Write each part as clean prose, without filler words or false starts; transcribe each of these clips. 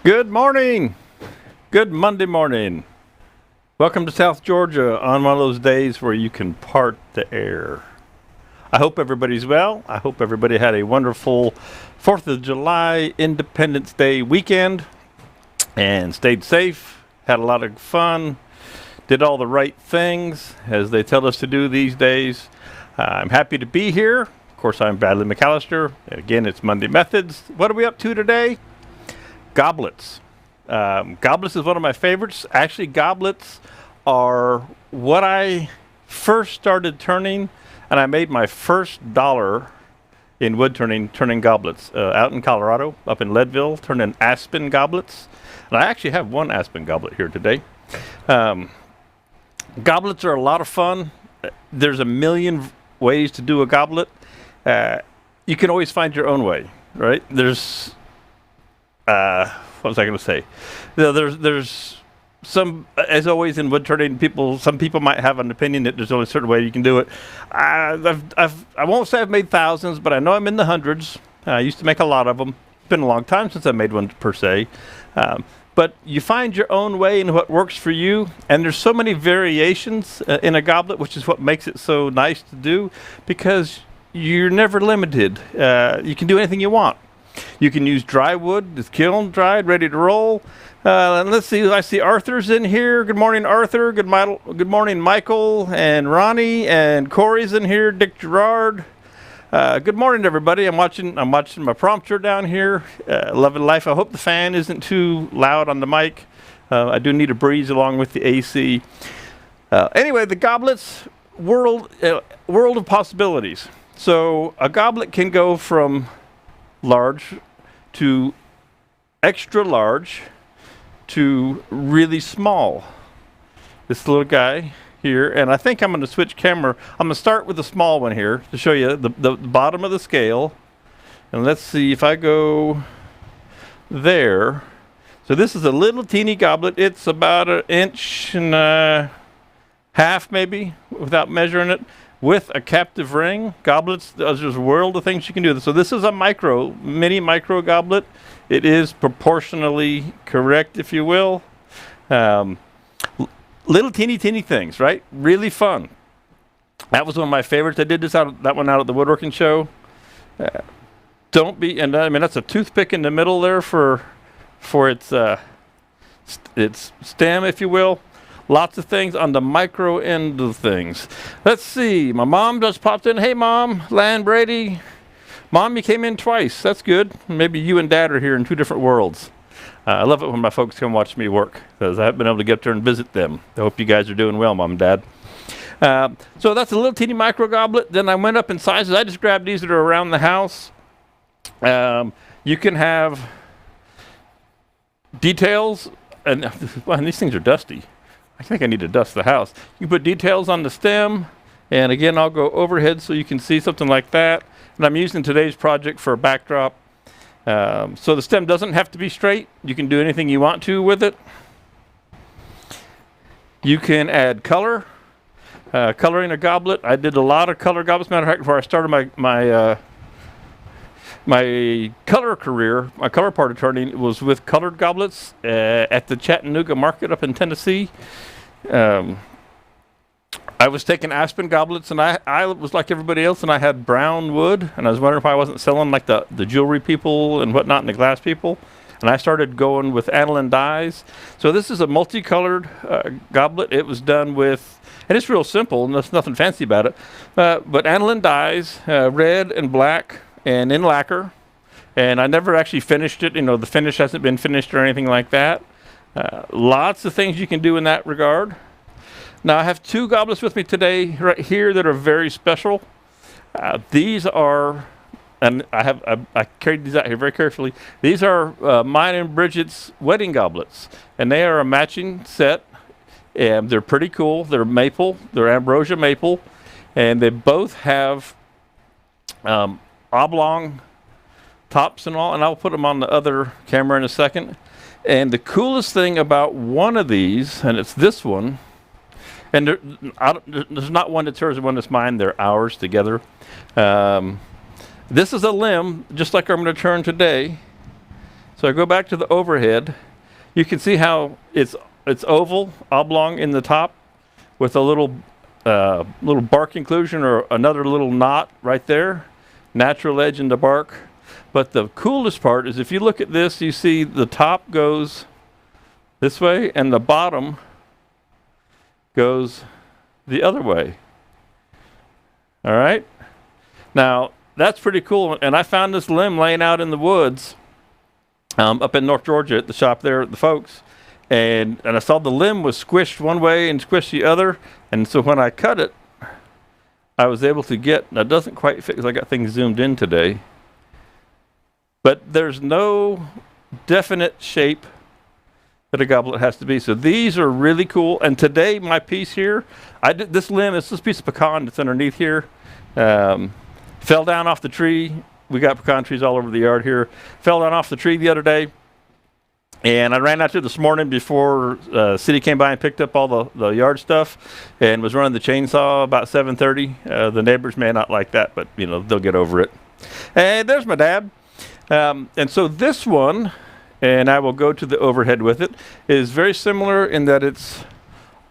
Good morning. Good Monday morning. Welcome to South Georgia on one of those days where you can part the air. I hope everybody's well. I hope everybody had a wonderful 4th of July Independence Day weekend and stayed safe, had a lot of fun, did all the right things as they tell us to do these days. I'm happy to be here. Of course, I'm Bradley McAllister. And again, it's Monday Methods. What are we up to today? Goblets. Goblets is one of my favorites. Actually, goblets are what I first started turning, and I made my first dollar in wood turning goblets out in Colorado, up in Leadville, turning aspen goblets. And I actually have one aspen goblet here today. Goblets are a lot of fun. There's a million ways to do a goblet. You can always find your own way, right? What was I going to say? There's some, as always in wood turning, some people might have an opinion that there's only a certain way you can do it. I won't say I've made thousands, but I know I'm in the hundreds. I used to make a lot of them. It's been a long time since I made one per se. But you find your own way and what works for you. And there's so many variations in a goblet, which is what makes it so nice to do, because you're never limited. You can do anything you want. You can use dry wood, it's kiln dried, ready to roll. And let's see, I see Arthur's in here. Good morning, Arthur. Good morning, Michael and Ronnie and Corey's in here. Dick Gerard. Good morning, everybody. I'm watching my prompter down here. Loving life. I hope the fan isn't too loud on the mic. I do need a breeze along with the AC. Anyway, the goblets world of possibilities. So a goblet can go from large to extra large to really small. This little guy here, and I think I'm going to switch camera. I'm going to start with the small one here to show you the bottom of the scale. And let's see if I go there. So this is a little teeny goblet. It's about 1.5 inches maybe, without measuring it, with a captive ring. Goblets, there's a world of things you can do. So this is a mini micro goblet. It is proportionally correct, if you will. Little teeny things, right? Really fun. That was one of my favorites. I did that one out at the woodworking show. That's a toothpick in the middle there for its stem, if you will. Lots of things on the micro end of things. Let's see. My mom just popped in. Hey, Mom. Lan Brady. Mom, you came in twice. That's good. Maybe you and Dad are here in two different worlds. I love it when my folks come watch me work, because I haven't been able to get up there and visit them. I hope you guys are doing well, Mom and Dad. So that's a little teeny micro goblet. Then I went up in sizes. I just grabbed these that are around the house. You can have details. And these things are dusty. I think I need to dust the house. You put details on the stem, and again, I'll go overhead so you can see something like that. And I'm using today's project for a backdrop. So the stem doesn't have to be straight. You can do anything you want to with it. You can add color. Coloring a goblet. I did a lot of color goblets. Matter of fact, before I started my color career, my color part of turning was with colored goblets at the Chattanooga market up in Tennessee. I was taking aspen goblets, and I was like everybody else, and I had brown wood, and I was wondering if I wasn't selling like the jewelry people and whatnot and the glass people. And I started going with aniline dyes. So this is a multicolored goblet. It was done with, and it's real simple, and there's nothing fancy about it, but aniline dyes, red and black, and in lacquer. And I never actually finished it. The finish hasn't been finished or anything like that. Lots of things you can do in that regard. Now I have two goblets with me today right here that are very special. These are, and I carried these out here very carefully. These are mine and Bridget's wedding goblets, and they are a matching set, and they're pretty cool. They're maple, they're ambrosia maple, and they both have oblong tops and all, and I'll put them on the other camera in a second. And the coolest thing about one of these, and it's this one, and there's not one that's hers and one that's mine, they're ours together. This is a limb, just like I'm going to turn today. So I go back to the overhead. You can see how it's oval, oblong in the top, with a little bark inclusion or another little knot right there, natural edge in the bark. But the coolest part is if you look at this, you see the top goes this way and the bottom goes the other way. All right? Now, that's pretty cool. And I found this limb laying out in the woods up in North Georgia at the shop there at the folks. And I saw the limb was squished one way and squished the other. And so when I cut it, I was able to get, now it doesn't quite fit because I got things zoomed in today, but there's no definite shape that a goblet has to be. So these are really cool. And today my piece here, I did this limb, it's this piece of pecan that's underneath here, fell down off the tree. We got pecan trees all over the yard here. Fell down off the tree the other day. And I ran out there this morning before city came by and picked up all the yard stuff and was running the chainsaw about 7:30. The neighbors may not like that, but you know, they'll get over it. And there's my dad. And so this one, and I will go to the overhead with it, is very similar in that it's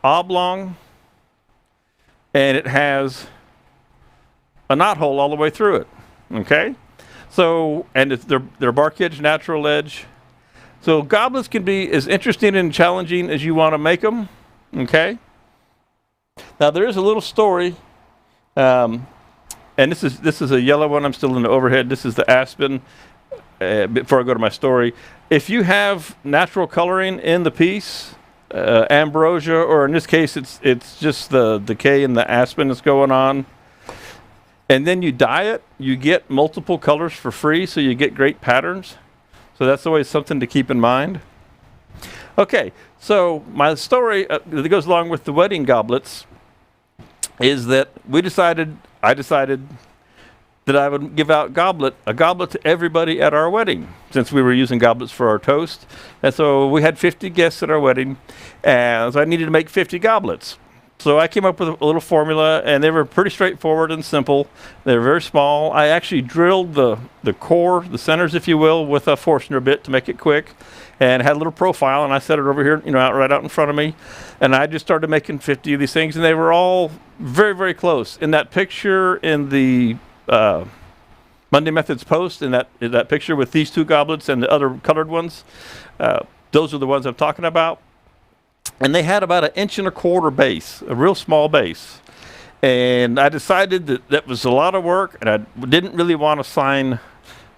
oblong and it has a knot hole all the way through it. Okay? So, and it's they're bark edge, natural edge. So goblets can be as interesting and challenging as you want to make them. Okay? Now there is a little story, and this is a yellow one. I'm still in the overhead. This is the aspen. Before I go to my story, if you have natural coloring in the piece, ambrosia, or in this case, it's just the decay in the aspen that's going on, and then you dye it, you get multiple colors for free, so you get great patterns. So that's always something to keep in mind. Okay, so my story that goes along with the wedding goblets is that I decided that I would give out a goblet to everybody at our wedding, since we were using goblets for our toast. And so we had 50 guests at our wedding, and so I needed to make 50 goblets. So I came up with a little formula, and they were pretty straightforward and simple. They were very small. I actually drilled the core, the centers, if you will, with a Forstner bit to make it quick, and had a little profile, and I set it over here, you know, right out in front of me. And I just started making 50 of these things, and they were all very, very close. In that picture in the Monday Methods post, in that picture with these two goblets and the other colored ones, those are the ones I'm talking about. And they had about 1.25 inch base, a real small base. And I decided that was a lot of work, and I didn't really want to sign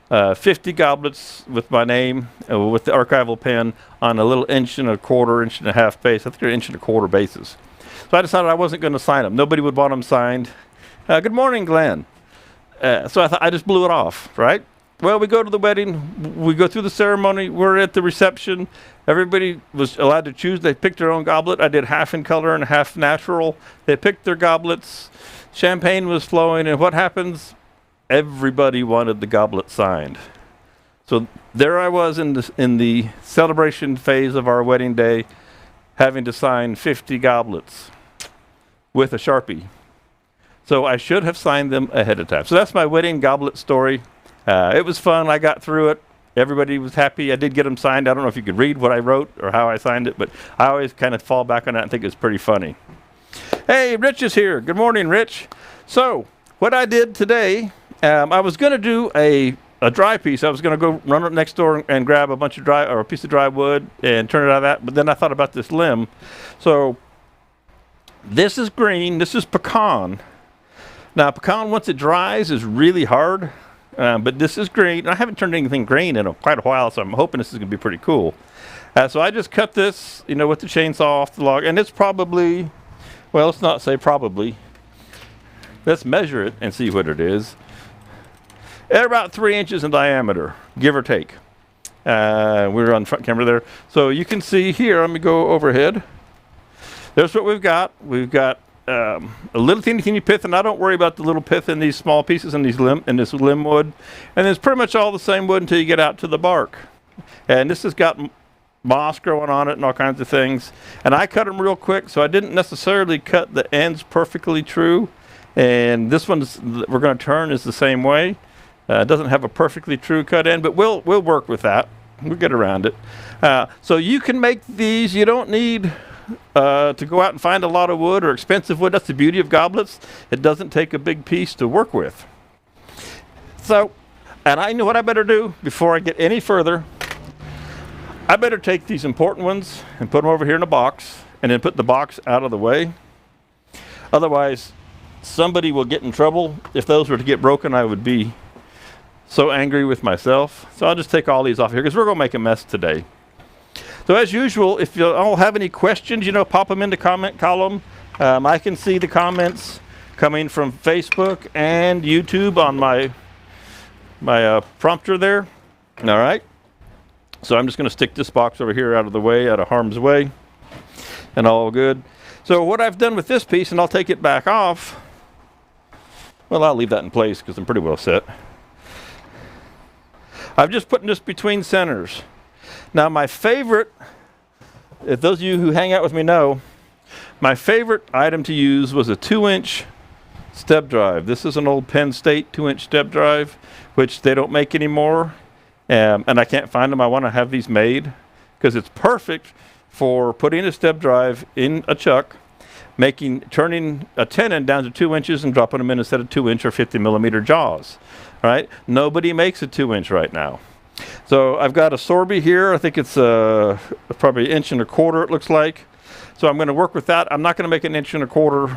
50 goblets with my name, with the archival pen, on a little 1.25 inch, 1.5 inch base. I think they're 1.25 inch bases. So I decided I wasn't going to sign them. Nobody would want them signed. Good morning, Glenn. So I thought I just blew it off, right? Well, we go to the wedding, we go through the ceremony, we're at the reception. Everybody was allowed to choose. They picked their own goblet. I did half in color and half natural. They picked their goblets. Champagne was flowing, and what happens? Everybody wanted the goblet signed. So there I was in the celebration phase of our wedding day, having to sign 50 goblets with a Sharpie. So I should have signed them ahead of time. So that's my wedding goblet story. It was fun. I got through it. Everybody was happy. I did get them signed. I don't know if you could read what I wrote or how I signed it, but I always kind of fall back on that and think it's pretty funny. Hey, Rich is here. Good morning, Rich. So what I did today, I was going to do a dry piece. I was going to go run up next door and grab a bunch of dry, or a piece of dry wood and turn it out of that. But then I thought about this limb. So this is green. This is pecan. Now, pecan, once it dries, is really hard. But this is green. I haven't turned anything green in quite a while, so I'm hoping this is going to be pretty cool. So I just cut this, you know, with the chainsaw off the log, and it's probably, well, let's not say probably. Let's measure it and see what it is. At about 3 inches in diameter, give or take. We're on front camera there. So you can see here, let me go overhead. There's what we've got. We've got a little teeny pith, and I don't worry about the little pith in these small pieces in this limb wood. And it's pretty much all the same wood until you get out to the bark. And this has got moss growing on it and all kinds of things. And I cut them real quick, so I didn't necessarily cut the ends perfectly true. And this one we're going to turn is the same way. It doesn't have a perfectly true cut end, but we'll work with that. We'll get around it. So you can make these. You don't need to go out and find a lot of wood or expensive wood. That's the beauty of goblets. It doesn't take a big piece to work with. So, and I know what I better do before I get any further. I better take these important ones and put them over here in a box, and then put the box out of the way. Otherwise, somebody will get in trouble. If those were to get broken, I would be so angry with myself. So I'll just take all these off here because we're going to make a mess today. So as usual, if you all have any questions, pop them in the comment column. I can see the comments coming from Facebook and YouTube on my prompter there. All right. So I'm just going to stick this box over here out of the way, out of harm's way, and all good. So what I've done with this piece, and I'll take it back off. Well, I'll leave that in place because I'm pretty well set. I'm just putting this between centers. Now my favorite, if those of you who hang out with me know, my favorite item to use was a 2-inch step drive. This is an old Penn State 2-inch step drive, which they don't make anymore. And I can't find them. I want to have these made because it's perfect for putting a step drive in a chuck, turning a tenon down to 2 inches and dropping them in instead of 2-inch or 50 millimeter jaws. Right? Nobody makes a 2-inch right now. So I've got a Sorby here. I think it's probably 1 1/4 inch, it looks like. So I'm going to work with that. I'm not going to make an 1 1/4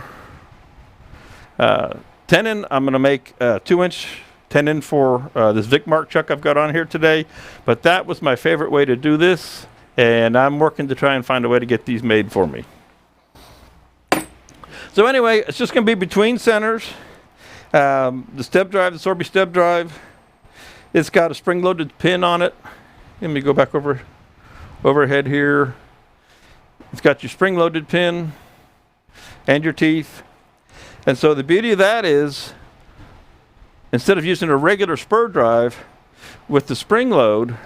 inch tenon. I'm going to make a 2-inch tenon for this Vicmark chuck I've got on here today. But that was my favorite way to do this. And I'm working to try and find a way to get these made for me. So anyway, it's just going to be between centers. The step drive, the Sorby step drive, it's got a spring-loaded pin on it. Let me go back overhead here. It's got your spring-loaded pin and your teeth. And so the beauty of that is, instead of using a regular spur drive with the spring load,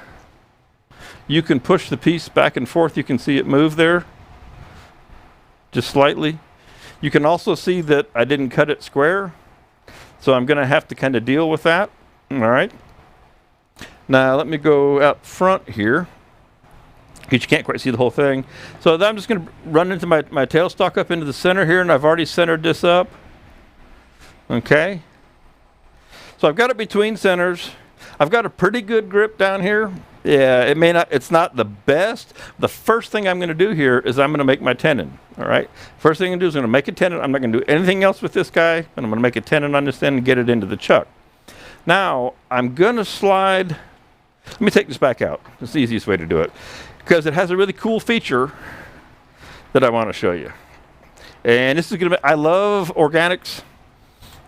you can push the piece back and forth. You can see it move there just slightly. You can also see that I didn't cut it square. So I'm going to have to kind of deal with that. All right. Now let me go out front here, because you can't quite see the whole thing. So I'm just going to run into my tailstock up into the center here, and I've already centered this up. Okay. So I've got it between centers. I've got a pretty good grip down here. Yeah, it's not the best. The first thing I'm going to do here is I'm going to make my tenon. All right. First thing I'm going to do is I'm going to make a tenon. I'm not going to do anything else with this guy, and I'm going to make a tenon on this end and get it into the chuck. Now I'm going to slide. Let me take this back out. It's the easiest way to do it, because it has a really cool feature that I want to show you. And this is going to be, I love organics,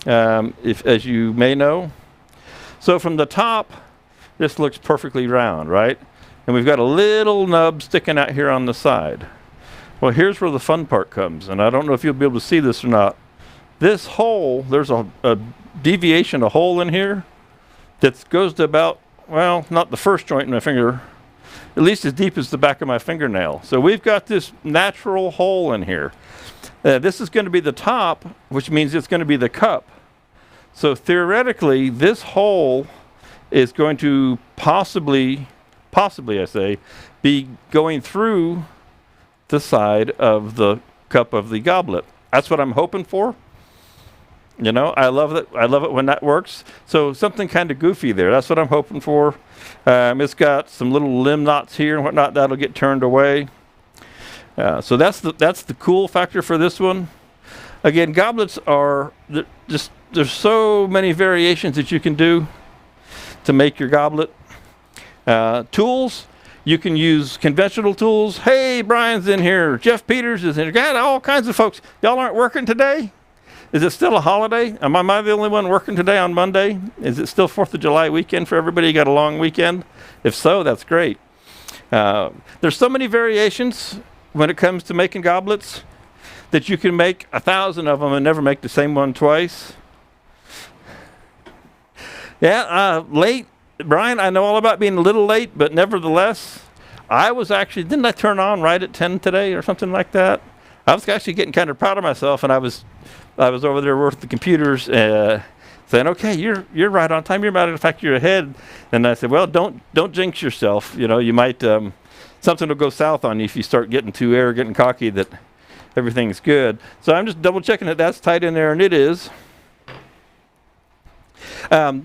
as you may know. So from the top, this looks perfectly round, right? And we've got a little nub sticking out here on the side. Well, here's where the fun part comes, and I don't know if you'll be able to see this or not. This hole, there's a deviation, a hole in here that goes to about, well, not the first joint in my finger, at least as deep as the back of my fingernail. So we've got this natural hole in here. This is going to be the top, which means it's going to be the cup. So theoretically, this hole is going to possibly I say, be going through the side of the cup of the goblet. That's what I'm hoping for. I love it. I love it when that works. So something kind of goofy there. That's what I'm hoping for. It's got some little limb knots here and whatnot that'll get turned away. So that's the cool factor for this one. Again, goblets are there's so many variations that you can do to make your goblet. Tools, you can use conventional tools. Hey, Brian's in here. Jeff Peters is in here. Got all kinds of folks. Y'all aren't working today? Is it still a holiday? Am I the only one working today on Monday? Is it still 4th of July weekend for everybody? You got a long weekend? If so, that's great. There's so many variations when it comes to making goblets that you can make 1,000 of them and never make the same one twice. Yeah, late. Brian, I know all about being a little late, but nevertheless, I was actually, didn't I turn on right at 10 today or something like that? I was actually getting kind of proud of myself, and I was over there with the computers saying, okay, you're right on time. You're matter of fact, you're ahead. And I said, well, don't jinx yourself. You know, you might something will go south on you if you start getting too arrogant and cocky that everything's good. So I'm just double checking that that's tight in there, and it is.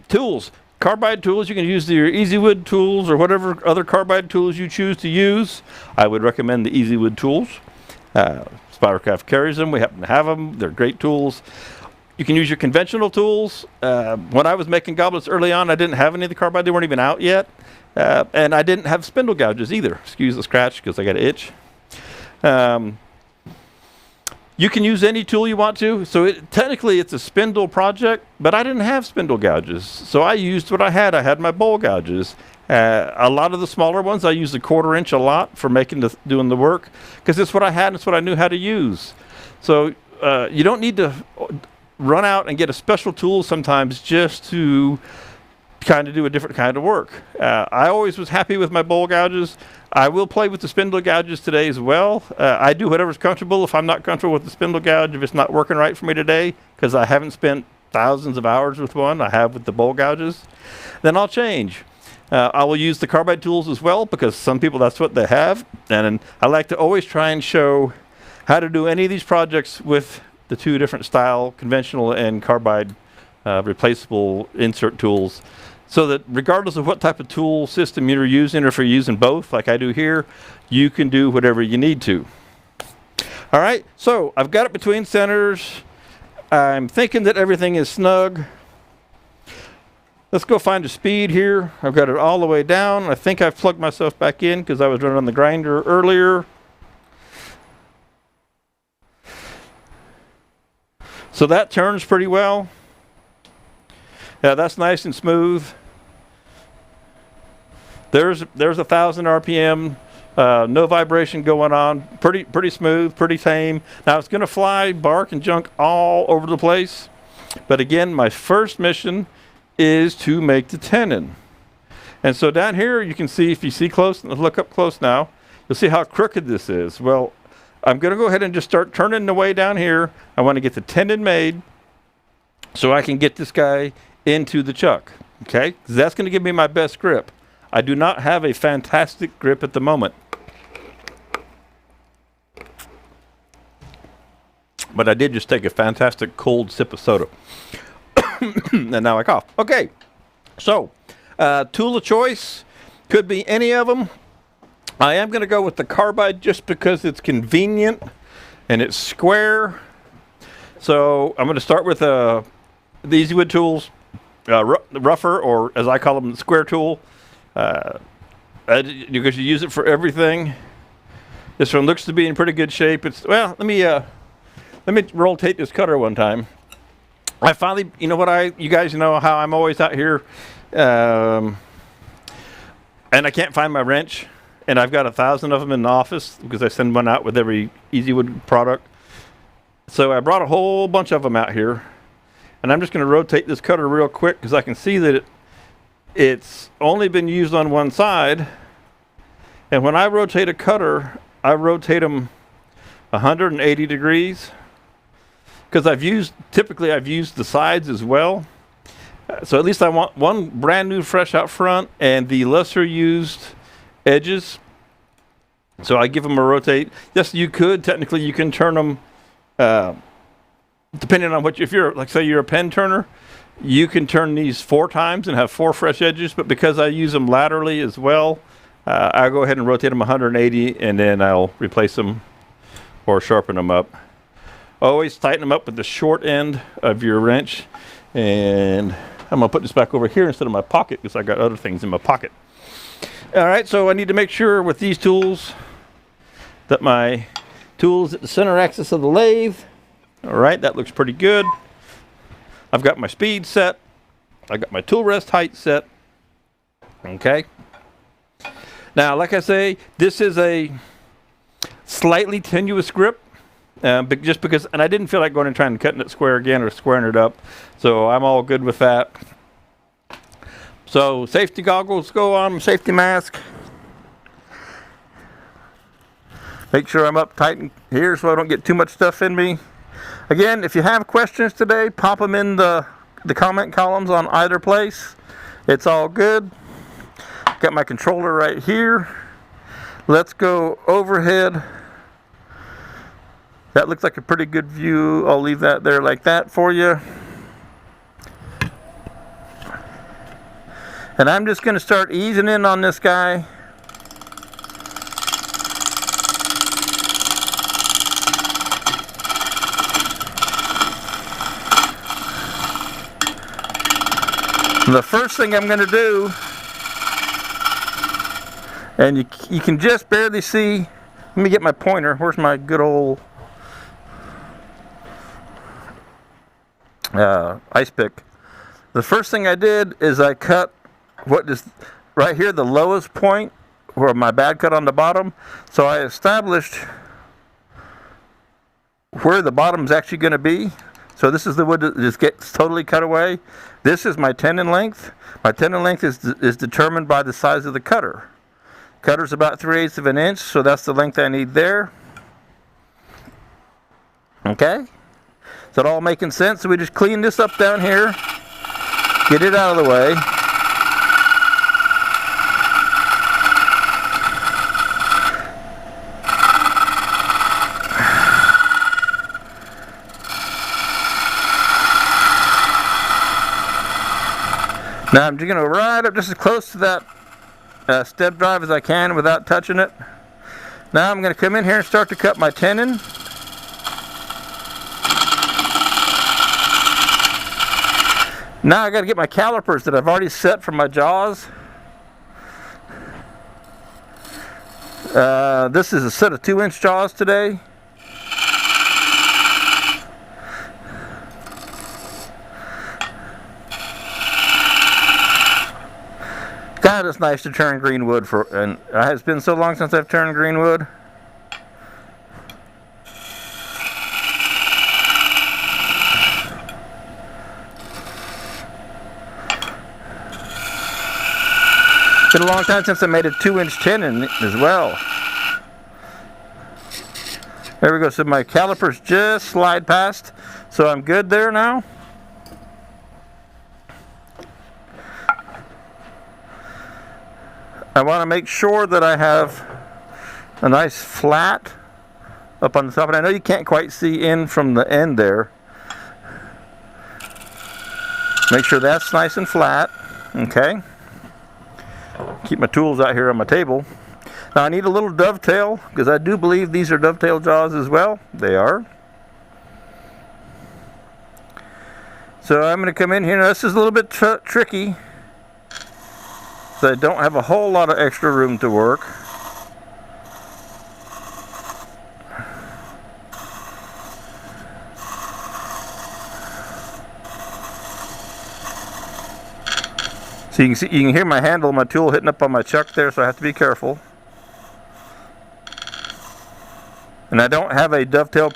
Tools. Carbide tools, you can use your EasyWood tools or whatever other carbide tools you choose to use. I would recommend the EasyWood tools. Spydercraft carries them. We happen to have them. They're great tools. You can use your conventional tools. When I was making goblets early on, I didn't have any of the carbide. They weren't even out yet. And I didn't have spindle gouges either. Excuse the scratch because I got an itch. You can use any tool you want to. So technically it's a spindle project, but I didn't have spindle gouges. So I used what I had. I had my bowl gouges. A lot of the smaller ones, I used a 1/4 inch a lot for doing the work because it's what I had and it's what I knew how to use. So you don't need to run out and get a special tool sometimes just to kind of do a different kind of work. I always was happy with my bowl gouges. I will play with the spindle gouges today as well. I do whatever's comfortable. If I'm not comfortable with the spindle gouge, if it's not working right for me today, because I haven't spent thousands of hours with one, I have with the bowl gouges, then I'll change. I will use the carbide tools as well because some people, that's what they have. And I like to always try and show how to do any of these projects with the two different style, conventional and carbide replaceable insert tools. So that regardless of what type of tool system you're using, or if you're using both, like I do here, you can do whatever you need to. All right, so I've got it between centers. I'm thinking that everything is snug. Let's go find a speed here. I've got it all the way down. I think I've plugged myself back in because I was running on the grinder earlier. So that turns pretty well. Yeah, that's nice and smooth. There's 1,000 RPM, no vibration going on. Pretty smooth, pretty tame. Now it's going to fly bark and junk all over the place. But again, my first mission is to make the tenon. And so down here, you can see, if you see close, look up close now, you'll see how crooked this is. Well, I'm going to go ahead and just start turning the way down here. I want to get the tenon made so I can get this guy into the chuck, okay? 'Cause that's going to give me my best grip. I do not have a fantastic grip at the moment. But I did just take a fantastic cold sip of soda. And now I cough. Okay, so tool of choice could be any of them. I am going to go with the carbide just because it's convenient and it's square. So I'm going to start with the EasyWood tools. Rougher, or as I call them, the square tool, because you use it for everything. This one looks to be in pretty good shape. Let me rotate this cutter one time. I finally, you guys know how I'm always out here, and I can't find my wrench, and I've got 1,000 of them in the office because I send one out with every EasyWood product. So I brought a whole bunch of them out here. And I'm just going to rotate this cutter real quick because I can see that it's only been used on one side. And when I rotate a cutter, I rotate them 180 degrees because typically I've used the sides as well. So at least I want one brand new fresh out front and the lesser used edges. So I give them a rotate. Yes, technically you can turn them, depending on if you're, like say you're a pen turner, you can turn these 4 times and have 4 fresh edges, but because I use them laterally as well, I'll go ahead and rotate them 180 and then I'll replace them or sharpen them up. Always tighten them up with the short end of your wrench. And I'm gonna put this back over here instead of my pocket because I got other things in my pocket. All right, so I need to make sure with these tools that my tool's at the center axis of the lathe. All right, that looks pretty good. I've got my speed set. I got my tool rest height set. Okay. Now, like I say, this is a slightly tenuous grip, but just because, and I didn't feel like going and trying to cutting it square again or squaring it up, so I'm all good with that. So safety goggles go on, safety mask. Make sure I'm up tight here so I don't get too much stuff in me. Again, if you have questions today, pop them in the the comment columns on either place. It's all good. Got my controller right here. Let's go overhead. That looks like a pretty good view. I'll leave that there like that for you. And I'm just going to start easing in on this guy. And the first thing I'm going to do, and you can just barely see, let me get my pointer. Where's my good old ice pick? The first thing I did is I cut what is right here, the lowest point where my bad cut on the bottom. So I established where the bottom is actually going to be. So this is the wood that just gets totally cut away. This is my tenon length. My tenon length is determined by the size of the cutter. Cutter's about 3/8 of an inch, so that's the length I need there. Okay? Is that all making sense? So we just clean this up down here, get it out of the way. Now I'm just going to ride up just as close to that step drive as I can without touching it. Now I'm going to come in here and start to cut my tenon. Now I got to get my calipers that I've already set for my jaws. This is a set of 2-inch jaws today. God, it's nice to turn green wood and it's been so long since I've turned green wood. It's been a long time since I made a 2-inch tenon as well. There we go. So my calipers just slide past, so I'm good there now. I want to make sure that I have a nice flat up on the top. And I know you can't quite see in from the end there. Make sure that's nice and flat. Okay. Keep my tools out here on my table. Now I need a little dovetail, because I do believe these are dovetail jaws as well. They are. So I'm going to come in here. Now this is a little bit tricky. So I don't have a whole lot of extra room to work. So you can hear my handle, my tool hitting up on my chuck there, so I have to be careful. And I don't have a dovetail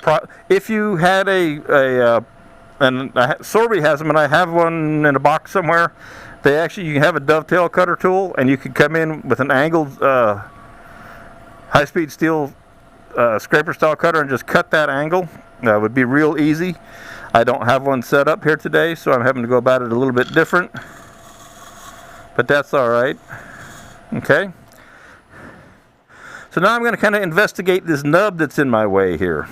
if you had and Sorby has them, and I have one in a box somewhere. You can have a dovetail cutter tool, and you can come in with an angled high-speed steel scraper style cutter and just cut that angle. That would be real easy. I don't have one set up here today, so I'm having to go about it a little bit different. But that's all right. Okay. So now I'm going to kind of investigate this nub that's in my way here.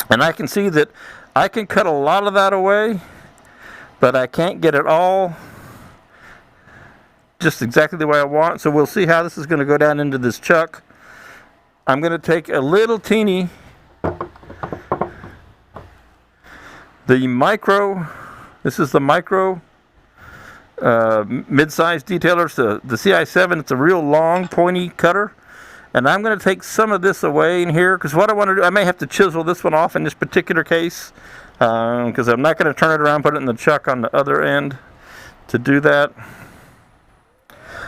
And I can see that I can cut a lot of that away, but I can't get it all just exactly the way I want. So we'll see how this is going to go down into this chuck. I'm going to take a little teeny, this is the micro mid-size detailer. So the CI7, it's a real long pointy cutter. And I'm going to take some of this away in here, because what I want to do, I may have to chisel this one off in this particular case, because I'm not going to turn it around, put it in the chuck on the other end to do that.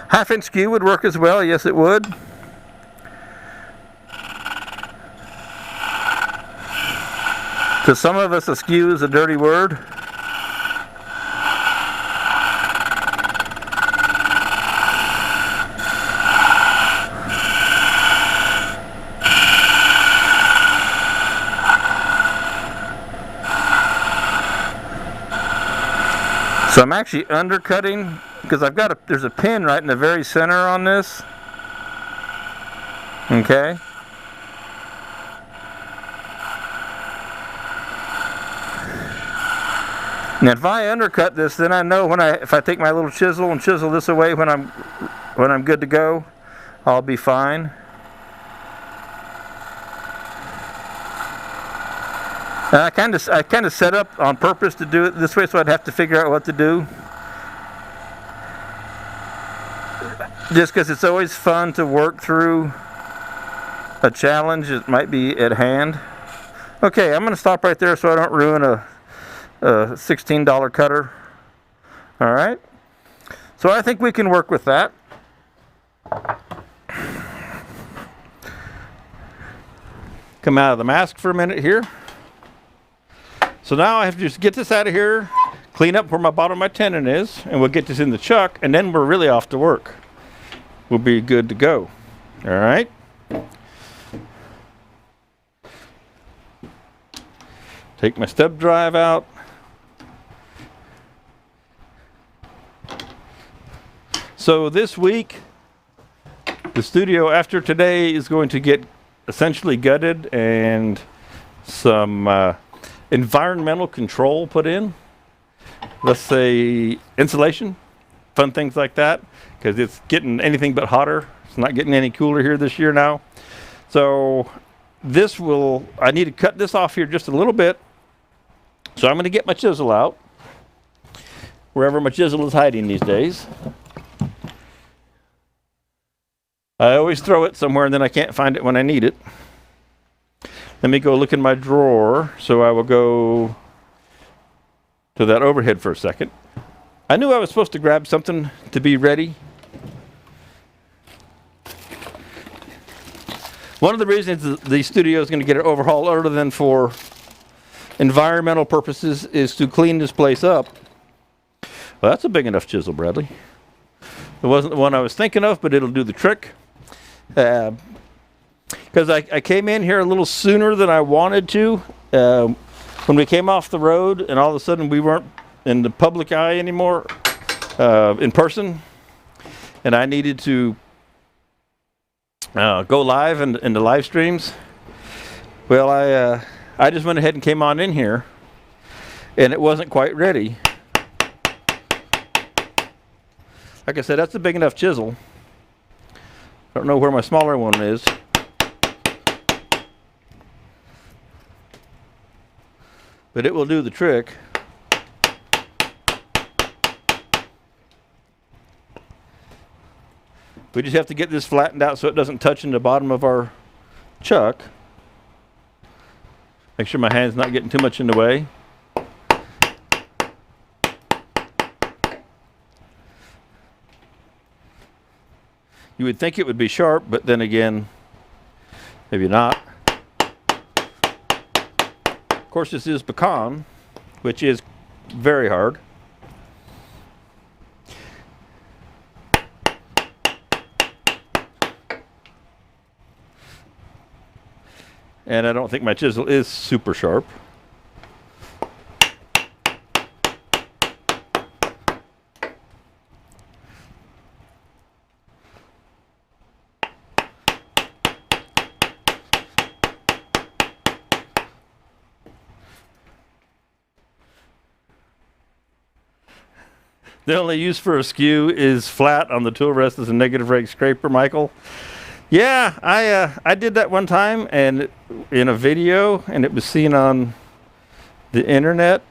1/2-inch skew would work as well. Yes, it would. To some of us, a skew is a dirty word. So I'm actually undercutting because there's a pin right in the very center on this. Okay. Now if I undercut this, then I know if I take my little chisel and chisel this away when I'm good to go, I'll be fine. I kind of set up on purpose to do it this way, so I'd have to figure out what to do. Just because it's always fun to work through a challenge that might be at hand. Okay, I'm going to stop right there so I don't ruin a $16 cutter. All right. So I think we can work with that. Come out of the mask for a minute here. So now I have to just get this out of here, clean up where my bottom of my tenon is, and we'll get this in the chuck, and then we're really off to work. We'll be good to go. All right. Take my stub drive out. So this week, the studio after today is going to get essentially gutted and some environmental control put in. Let's say insulation, fun things like that, because it's getting anything but hotter. It's not getting any cooler here this year now. So I need to cut this off here just a little bit. So I'm going to get my chisel out, wherever my chisel is hiding these days. I always throw it somewhere and then I can't find it when I need it. Let me go look in my drawer. So I will go to that overhead for a second. I knew I was supposed to grab something to be ready. One of the reasons the studio is going to get an overhaul other than for environmental purposes is to clean this place up. Well, that's a big enough chisel, Bradley. It wasn't the one I was thinking of, but it'll do the trick. Because I came in here a little sooner than I wanted to. When we came off the road and all of a sudden we weren't in the public eye anymore in person, and I needed to go live in the live streams. Well, I just went ahead and came on in here, and it wasn't quite ready. Like I said, that's a big enough chisel. I don't know where my smaller one is. But it will do the trick. We just have to get this flattened out so it doesn't touch in the bottom of our chuck. Make sure my hand's not getting too much in the way. You would think it would be sharp, but then again, maybe not. Of course, this is pecan, which is very hard. And I don't think my chisel is super sharp. The only use for a skew is flat on the tool rest as a negative rake scraper, Michael. Yeah, I did that one time and in a video, and it was seen on the internet,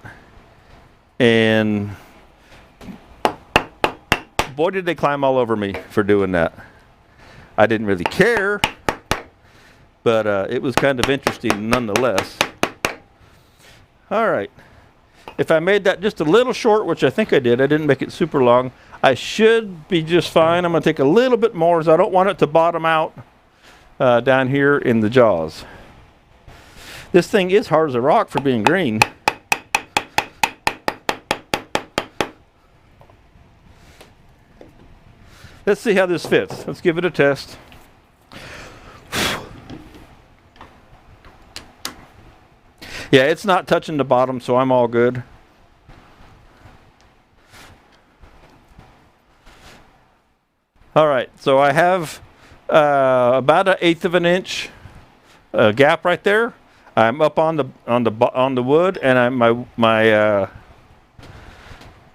and boy did they climb all over me for doing that. I didn't really care, but it was kind of interesting nonetheless. All right. If I made that just a little short, which I think I did, I didn't make it super long, I should be just fine. I'm going to take a little bit more, as I don't want it to bottom out down here in the jaws. This thing is hard as a rock for being green. Let's see how this fits. Let's give it a test. Yeah, it's not touching the bottom, so I'm all good. So I have about 1/8 of an inch gap right there. I'm up on the wood, and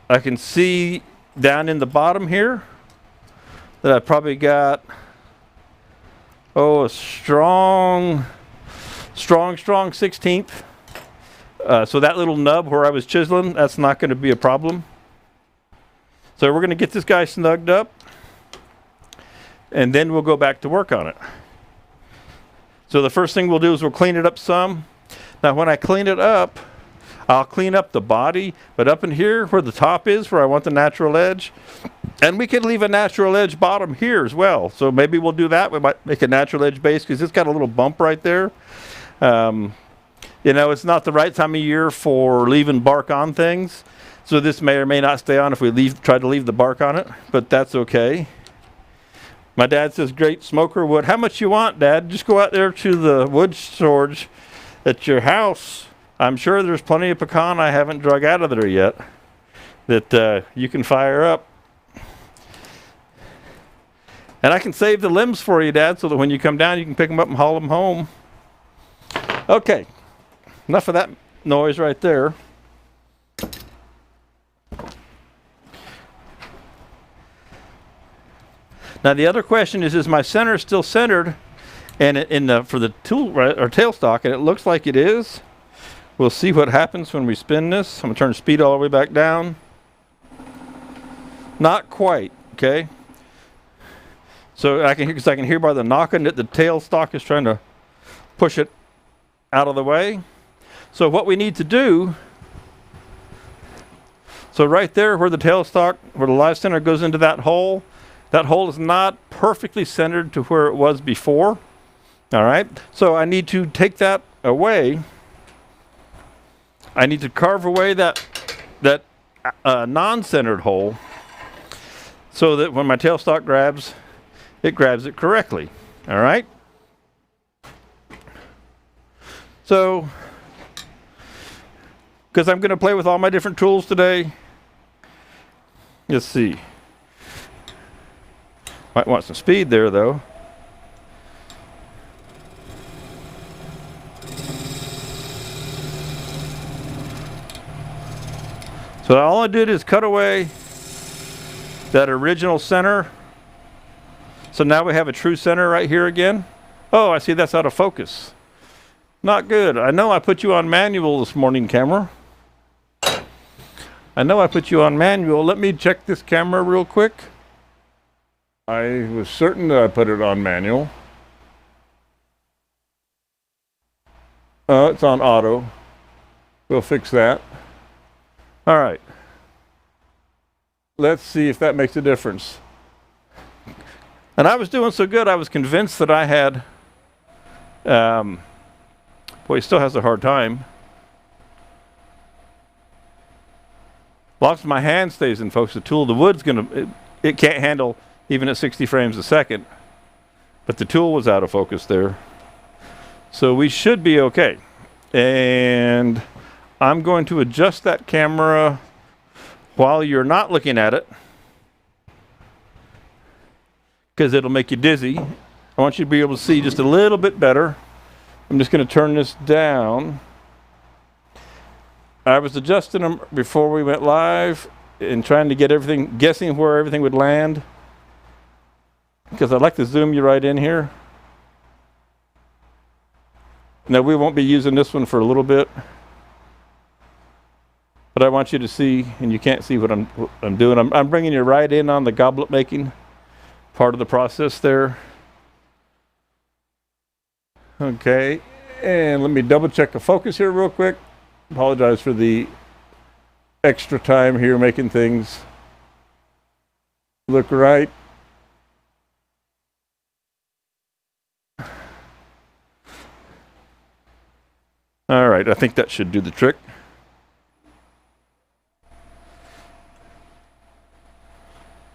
I can see down in the bottom here that I probably got a strong 1/16. So that little nub where I was chiseling, that's not going to be a problem. So we're going to get this guy snugged up, and then we'll go back to work on it. So the first thing we'll do is we'll clean it up some. Now when I clean it up, I'll clean up the body, but up in here where the top is, where I want the natural edge, and we could leave a natural edge bottom here as well. So maybe we'll do that. We might make a natural edge base because it's got a little bump right there. You know, it's not the right time of year for leaving bark on things. So this may or may not stay on if we try to leave the bark on it, but that's okay. My dad says, great smoker wood. How much you want, Dad? Just go out there to the wood storage at your house. I'm sure there's plenty of pecan I haven't drug out of there yet that you can fire up. And I can save the limbs for you, Dad, so that when you come down, you can pick them up and haul them home. Okay, enough of that noise right there. Now the other question is my center still centered, and for the tool or tailstock, and it looks like it is. We'll see what happens when we spin this. I'm gonna turn the speed all the way back down. Not quite, okay. So I can hear by the knocking that the tailstock is trying to push it out of the way. So what we need to do, so right there where the tailstock, where the live center goes into that hole is not perfectly centered to where it was before. All right, so I need to take that away. I need to carve away that non-centered hole so that when my tailstock grabs, it grabs it correctly. All right. So, because I'm going to play with all my different tools today, let's see. Might want some speed there, though. So all I did is cut away that original center. So now we have a true center right here again. Oh, I see that's out of focus. Not good. I know I put you on manual this morning, camera. I know I put you on manual. Let me check this camera real quick. I was certain that I put it on manual. It's on auto. We'll fix that. All right. Let's see if that makes a difference. And I was doing so good, I was convinced that I had, boy, he still has a hard time. As long as my hand stays in focus, the wood's it can't handle even at 60 frames a second. But the tool was out of focus there. So we should be okay. And I'm going to adjust that camera while you're not looking at it, because it'll make you dizzy. I want you to be able to see just a little bit better. I'm just going to turn this down. I was adjusting them before we went live and trying to get everything, guessing where everything would land, because I'd like to zoom you right in here. Now we won't be using this one for a little bit, but I want you to see, and you can't see what I'm doing. I'm bringing you right in on the goblet making part of the process there. Okay, and let me double check the focus here real quick. Apologize for the extra time here making things look right. All right, I think that should do the trick.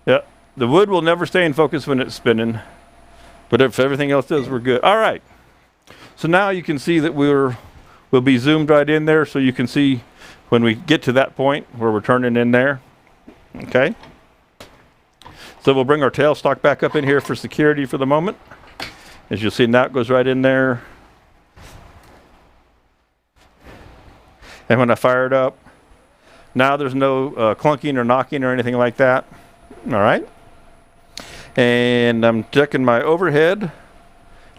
Yeah, the wood will never stay in focus when it's spinning, but if everything else does, we're good. All right, so now you can see that we'll be zoomed right in there, so you can see when we get to that point where we're turning in there. Okay, So we'll bring our tailstock back up in here for security for the moment. As you'll see, now it goes right in there. And when I fire it up, now there's no clunking or knocking or anything like that. All right. And I'm checking my overhead.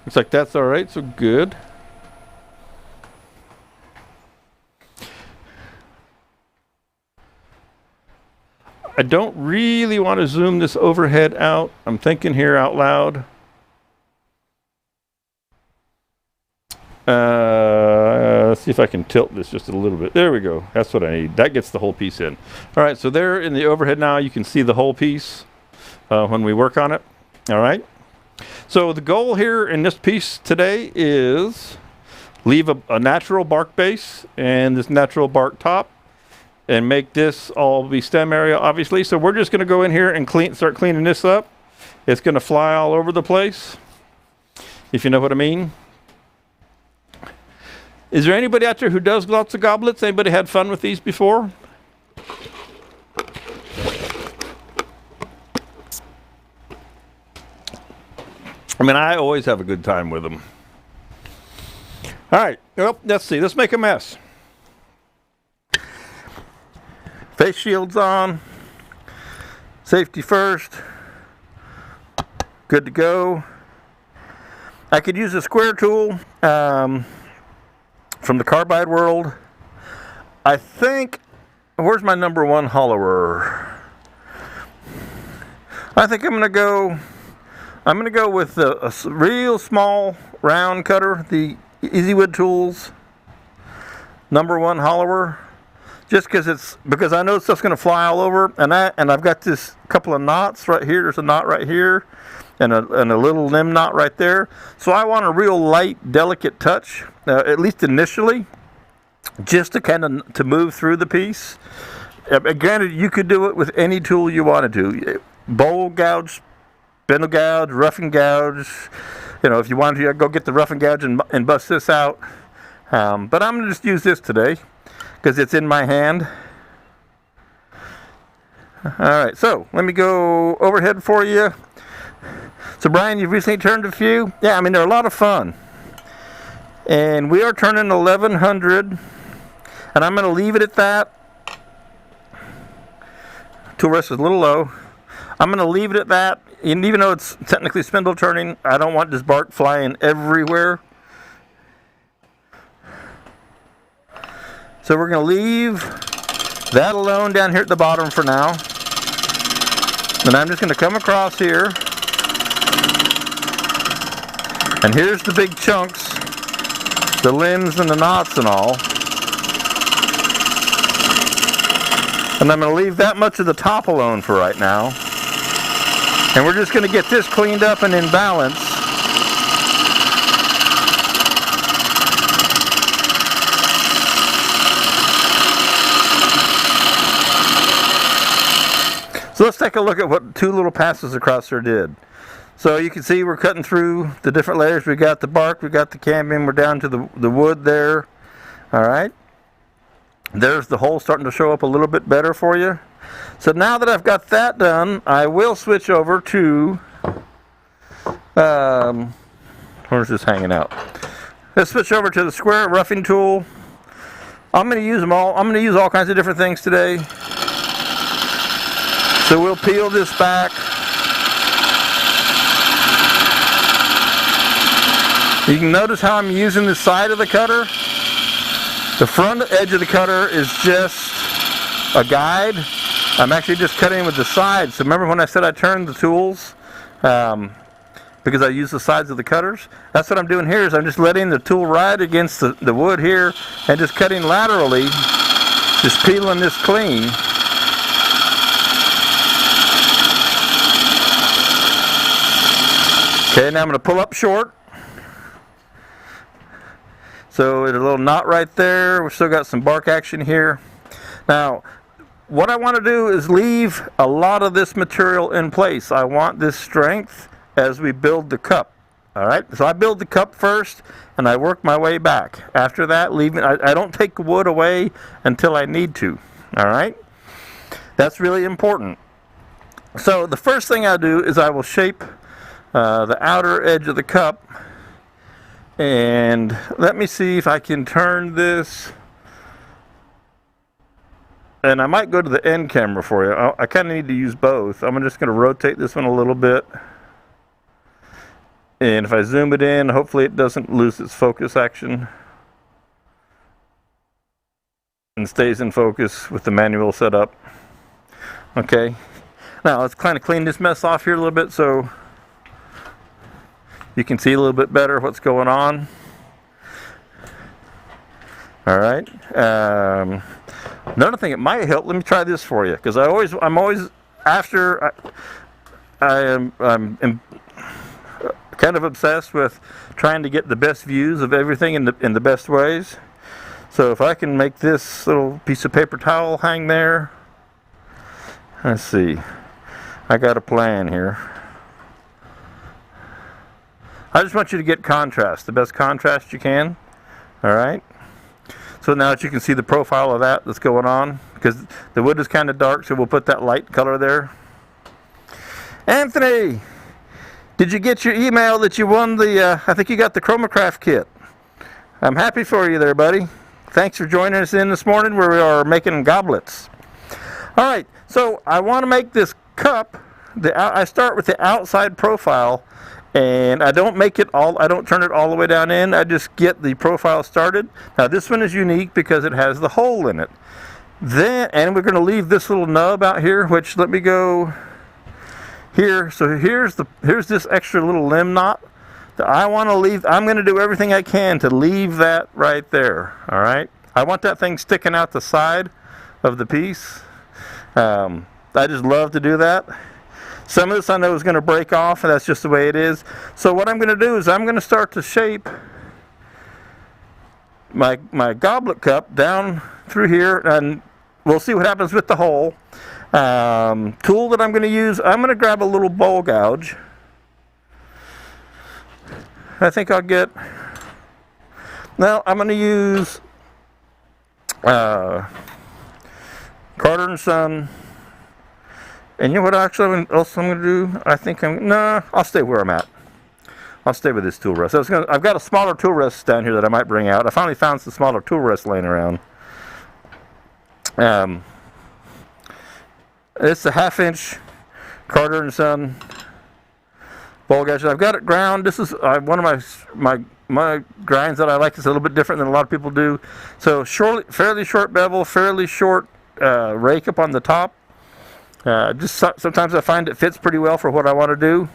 Looks like that's all right, so good. I don't really want to zoom this overhead out. I'm thinking here out loud. Let's see if I can tilt this just a little bit. There we go. That's what I need. That gets the whole piece in. All right, so there in the overhead now, you can see the whole piece when we work on it. All right. So the goal here in this piece today is leave a natural bark base and this natural bark top and make this all be stem area, obviously. So we're just going to go in here and start cleaning this up. It's going to fly all over the place, if you know what I mean. Is there anybody out there who does lots of goblets? Anybody had fun with these before? I mean, I always have a good time with them. All right, well, let's see. Let's make a mess. Face shields on. Safety first. Good to go. I could use a square tool from the Carbide World. I think, where's my number one hollower? I think I'm going to go with a real small round cutter, the Easywood Tools number one hollower, just because I know stuff's going to fly all over, and I've got this couple of knots right here. There's a knot right here, and a little limb knot right there. So I want a real light, delicate touch, at least initially, just to kind of to move through the piece. Granted, you could do it with any tool you wanted to, bowl gouge, spindle gouge, roughing gouge. You know, if you wanted to, go get the roughing gouge and bust this out. But I'm going to just use this today because it's in my hand. All right, so let me go overhead for you. So Brian, you've recently turned a few. Yeah, I mean, they're a lot of fun. And we are turning 1100, and I'm going to leave it at that. Tool rest is a little low. I'm going to leave it at that. And even though it's technically spindle turning, I don't want this bark flying everywhere. So we're going to leave that alone down here at the bottom for now. And I'm just going to come across here. And here's the big chunks, the limbs and the knots and all. And I'm going to leave that much of the top alone for right now. And we're just going to get this cleaned up and in balance. So let's take a look at what two little passes across there did. So you can see we're cutting through the different layers. We got the bark, we got the cambium, we're down to the wood there. All right. There's the hole starting to show up a little bit better for you. So now that I've got that done, I will switch over to, where's this hanging out? Let's switch over to the square roughing tool. I'm going to use them all. I'm going to use all kinds of different things today. So we'll peel this back. You can notice how I'm using the side of the cutter. The front edge of the cutter is just a guide. I'm actually just cutting with the sides. So remember when I said I turned the tools because I use the sides of the cutters? That's what I'm doing here is I'm just letting the tool ride against the wood here and just cutting laterally, just peeling this clean. Okay, now I'm going to pull up short. So there's a little knot right there. We've still got some bark action here. Now, what I want to do is leave a lot of this material in place. I want this strength as we build the cup. All right, so I build the cup first and I work my way back. After that, I don't take wood away until I need to. All right, that's really important. So the first thing I do is I will shape the outer edge of the cup, and let me see if I can turn this, and I might go to the end camera for you. I kind of need to use both. I'm just going to rotate this one a little bit, and if I zoom it in, hopefully it doesn't lose its focus action and stays in focus with the manual setup. Okay, now let's kind of clean this mess off here a little bit so you can see a little bit better what's going on. All right. Another thing, it might help. Let me try this for you, because I'm always after I'm kind of obsessed with trying to get the best views of everything in the best ways. So if I can make this little piece of paper towel hang there, let's see. I got a plan here. I just want you to get contrast, the best contrast you can. All right. So now that you can see the profile of that's going on, because the wood is kind of dark, so we'll put that light color there. Anthony, did you get your email that you won I think you got the Chromacraft kit? I'm happy for you there, buddy. Thanks for joining us in this morning where we are making goblets. All right, so I want to make this cup. I start with the outside profile, and I don't turn it all the way down in. I just get the profile started. Now this one is unique because it has the hole in it. And we're going to leave this little nub out here, which, let me go here. So here's this extra little limb knot that I want to leave. I'm going to do everything I can to leave that right there. All right. I want that thing sticking out the side of the piece. I just love to do that. Some of this I know is going to break off, and that's just the way it is. So what I'm going to do is I'm going to start to shape my goblet cup down through here, and we'll see what happens with the hole. Tool that I'm going to use, I'm going to grab a little bowl gouge. I think I'll get, now I'm going to use Carter & Son. And you know what else I'm going to do? I'll stay where I'm at. I'll stay with this tool rest. I've got a smaller tool rest down here that I might bring out. I finally found some smaller tool rests laying around. It's a 1/2-inch Carter & Son bowl gouge. I've got it ground. This is one of my grinds that I like. It's a little bit different than a lot of people do. So fairly short bevel, fairly short rake up on the top. Sometimes I find it fits pretty well for what I want to do.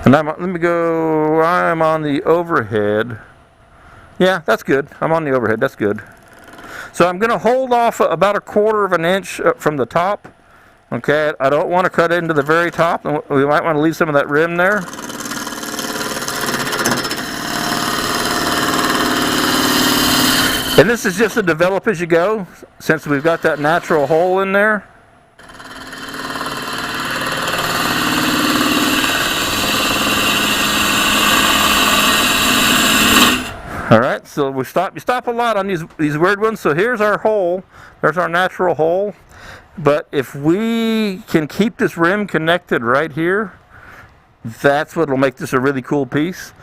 And I'm on the overhead. Yeah, that's good. I'm on the overhead. That's good. So I'm going to hold off about 1/4 of an inch from the top. Okay, I don't want to cut into the very top. We might want to leave some of that rim there. And this is just to develop as you go, since we've got that natural hole in there. All right, so you stop a lot on these weird ones. So here's our hole. There's our natural hole. But if we can keep this rim connected right here, that's what will make this a really cool piece.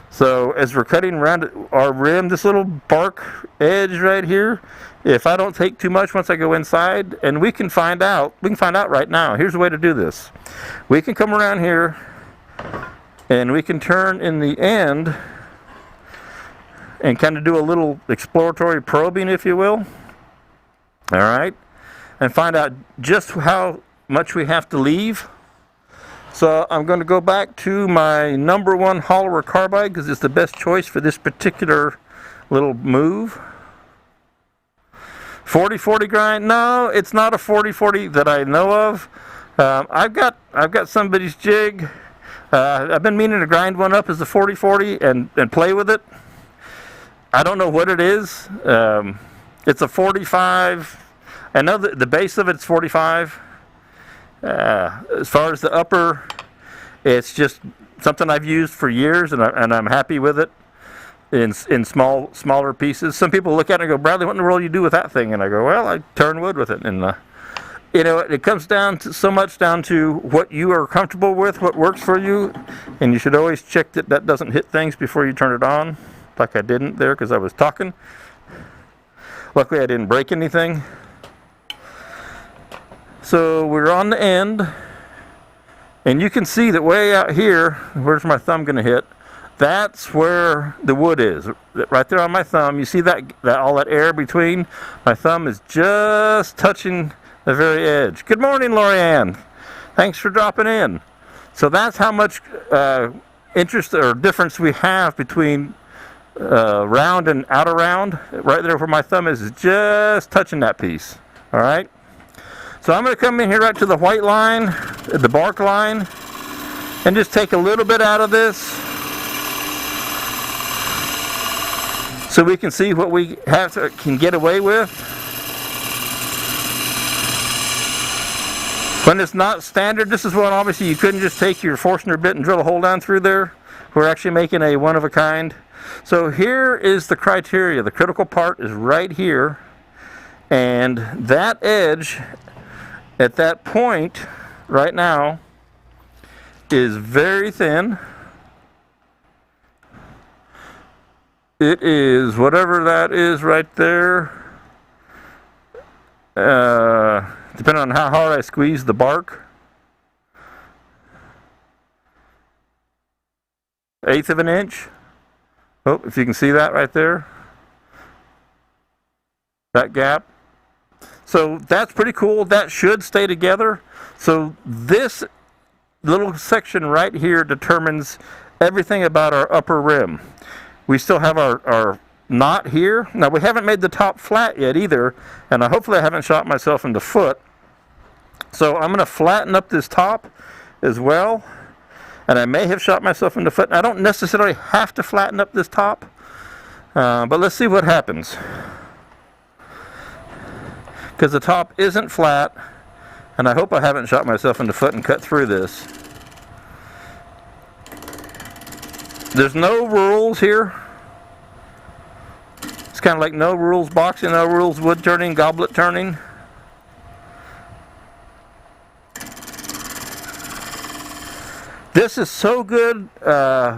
So as we're cutting around our rim, this little bark edge right here, if I don't take too much once I go inside, and we can find out right now. Here's a way to do this. We can come around here and we can turn in the end and kind of do a little exploratory probing, if you will. All right, and find out just how much we have to leave. So I'm going to go back to my #1 Holler carbide because it's the best choice for this particular little move. 40/40 grind? No, it's not a 40/40 that I know of. I've got somebody's jig. I've been meaning to grind one up as a 40/40 and play with it. I don't know what it is. It's a 45. I know that the base of it's 45. As far as the upper, it's just something I've used for years, and I'm happy with it. in smaller pieces. Some people look at it and go, Bradley, what in the world do you do with that thing? And I go, well, I turn wood with it. And you know, it comes down to so much down to what you are comfortable with, what works for you, and you should always check that that doesn't hit things before you turn it on, like I didn't there because I was talking. Luckily I didn't break anything. So we're on the end, and you can see that way out here, where's my thumb going to hit? That's where the wood is, right there on my thumb. You see that all that air between? My thumb is just touching the very edge. Good morning, Lorianne. Thanks for dropping in. So that's how much interest or difference we have between round and outer round. Right there where my thumb is just touching that piece. All right. So I'm going to come in here right to the white line, the bark line, and just take a little bit out of this so we can see what we can get away with. When it's not standard, this is one obviously you couldn't just take your Forstner bit and drill a hole down through there. We're actually making a one of a kind. So here is the criteria. The critical part is right here, and that edge at that point right now is very thin. It is whatever that is right there. Depending on how hard I squeeze the bark. 1/8 of an inch. Oh, if you can see that right there. That gap. So that's pretty cool. That should stay together. So this little section right here determines everything about our upper rim. We still have our knot here. Now we haven't made the top flat yet either, and hopefully I haven't shot myself in the foot. So I'm going to flatten up this top as well, and I may have shot myself in the foot. I don't necessarily have to flatten up this top, but let's see what happens. Because the top isn't flat, and I hope I haven't shot myself in the foot and cut through this. There's no rules here. It's kind of like no rules boxing, no rules wood turning, goblet turning. This is so good,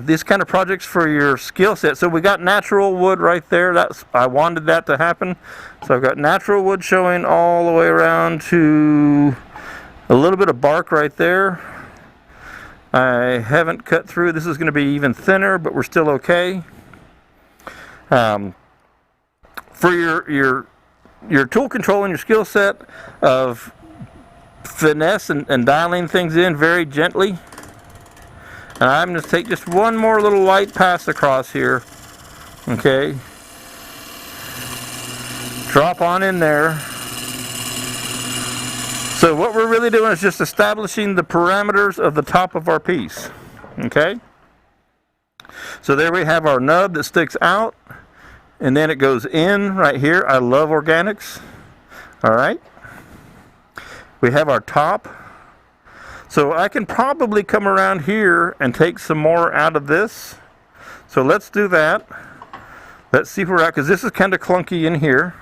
these kind of projects for your skill set. So we got natural wood right there. I wanted that to happen. So I've got natural wood showing all the way around to a little bit of bark right there. I haven't cut through. This is going to be even thinner, but we're still okay. For your tool control and your skill set of finesse and dialing things in very gently. And I'm going to take just one more little light pass across here. Okay. Drop on in there. So what we're really doing is just establishing the parameters of the top of our piece. Okay. So there we have our nub that sticks out. And then it goes in right here. I love organics. Alright. We have our top. So I can probably come around here and take some more out of this. So let's do that. Let's see where we're at, because this is kind of clunky in here.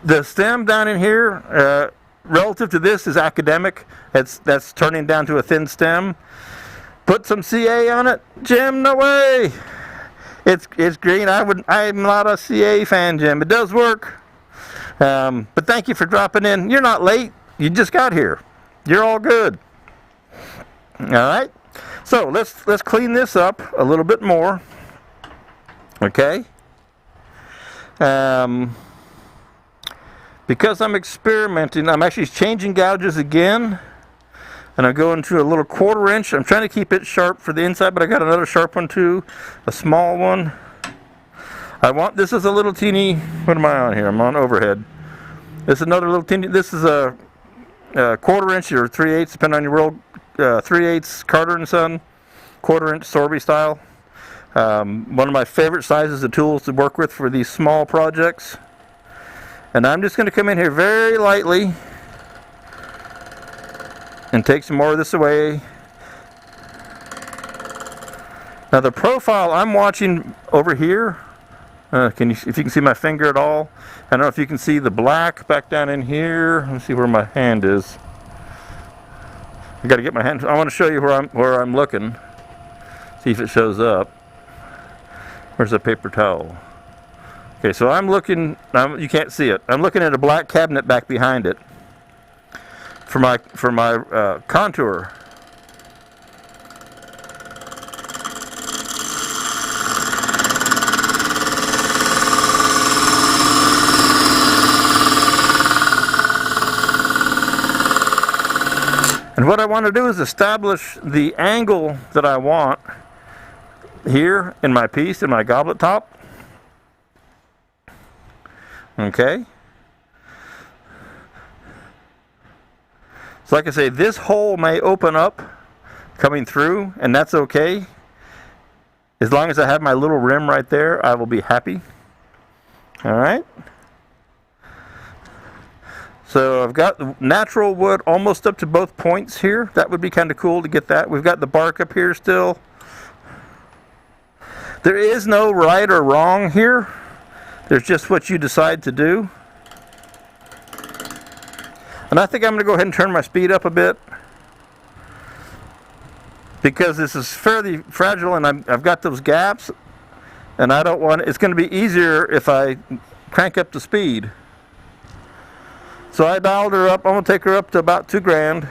The stem down in here, relative to this, is academic. That's turning down to a thin stem. Put some CA on it, Jim. No way. It's green. I'm not a CA fan, Jim. It does work. But thank you for dropping in. You're not late. You just got here. You're all good. All right. So let's clean this up a little bit more. Okay. Because I'm experimenting, I'm actually changing gouges again, and I'm going to a little 1/4 inch. I'm trying to keep it sharp for the inside, but I got another sharp one too, a small one. This is a little teeny. What am I on here? I'm on overhead. This is another little teeny. This is a 1/4 inch or 3/8, depending on your world. 3/8 Carter and Son, 1/4 inch Sorby style. One of my favorite sizes of tools to work with for these small projects. And I'm just going to come in here very lightly and take some more of this away. Now the profile I'm watching over here, if you can see my finger at all, I don't know if you can see the black back down in here. Let me see where my hand is. I got to get my hand. I want to show you where I'm looking. See if it shows up. Where's the paper towel? Okay, so I'm looking. You can't see it. I'm looking at a black cabinet back behind it for my contour. And what I want to do is establish the angle that I want here in my piece, in my goblet top. Okay. So like I say, this hole may open up coming through, and that's okay. As long as I have my little rim right there, I will be happy. All right. So I've got the natural wood almost up to both points here. That would be kind of cool to get that. We've got the bark up here still. There is no right or wrong here. There's just what you decide to do. And I think I'm going to go ahead and turn my speed up a bit, because this is fairly fragile and I've got those gaps, and I don't want, it's going to be easier if I crank up the speed. So I dialed her up. I'm going to take her up to about 2 grand.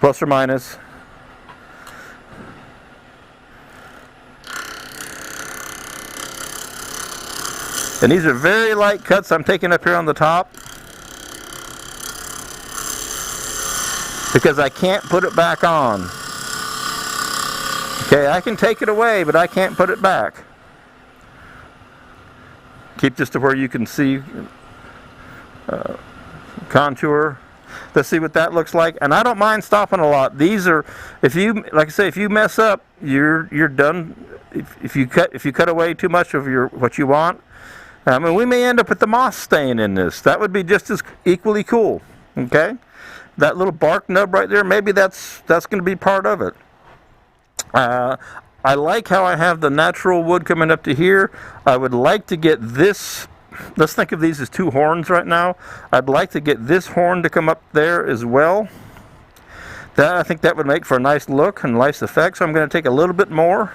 Plus or minus. And these are very light cuts I'm taking up here on the top, because I can't put it back on. Okay, I can take it away, but I can't put it back. Keep this to where you can see contour. Let's see what that looks like. And I don't mind stopping a lot. These are, if you, like I say, if you mess up, you're done. If you cut away too much of what you want, and we may end up with the moss stain in this. That would be just as equally cool. Okay, that little bark nub right there, maybe that's going to be part of it. I like how I have the natural wood coming up to here. I would like to get this, let's think of these as 2 horns right now. I'd like to get this horn to come up there as well. I think that would make for a nice look and nice effect. So I'm going to take a little bit more.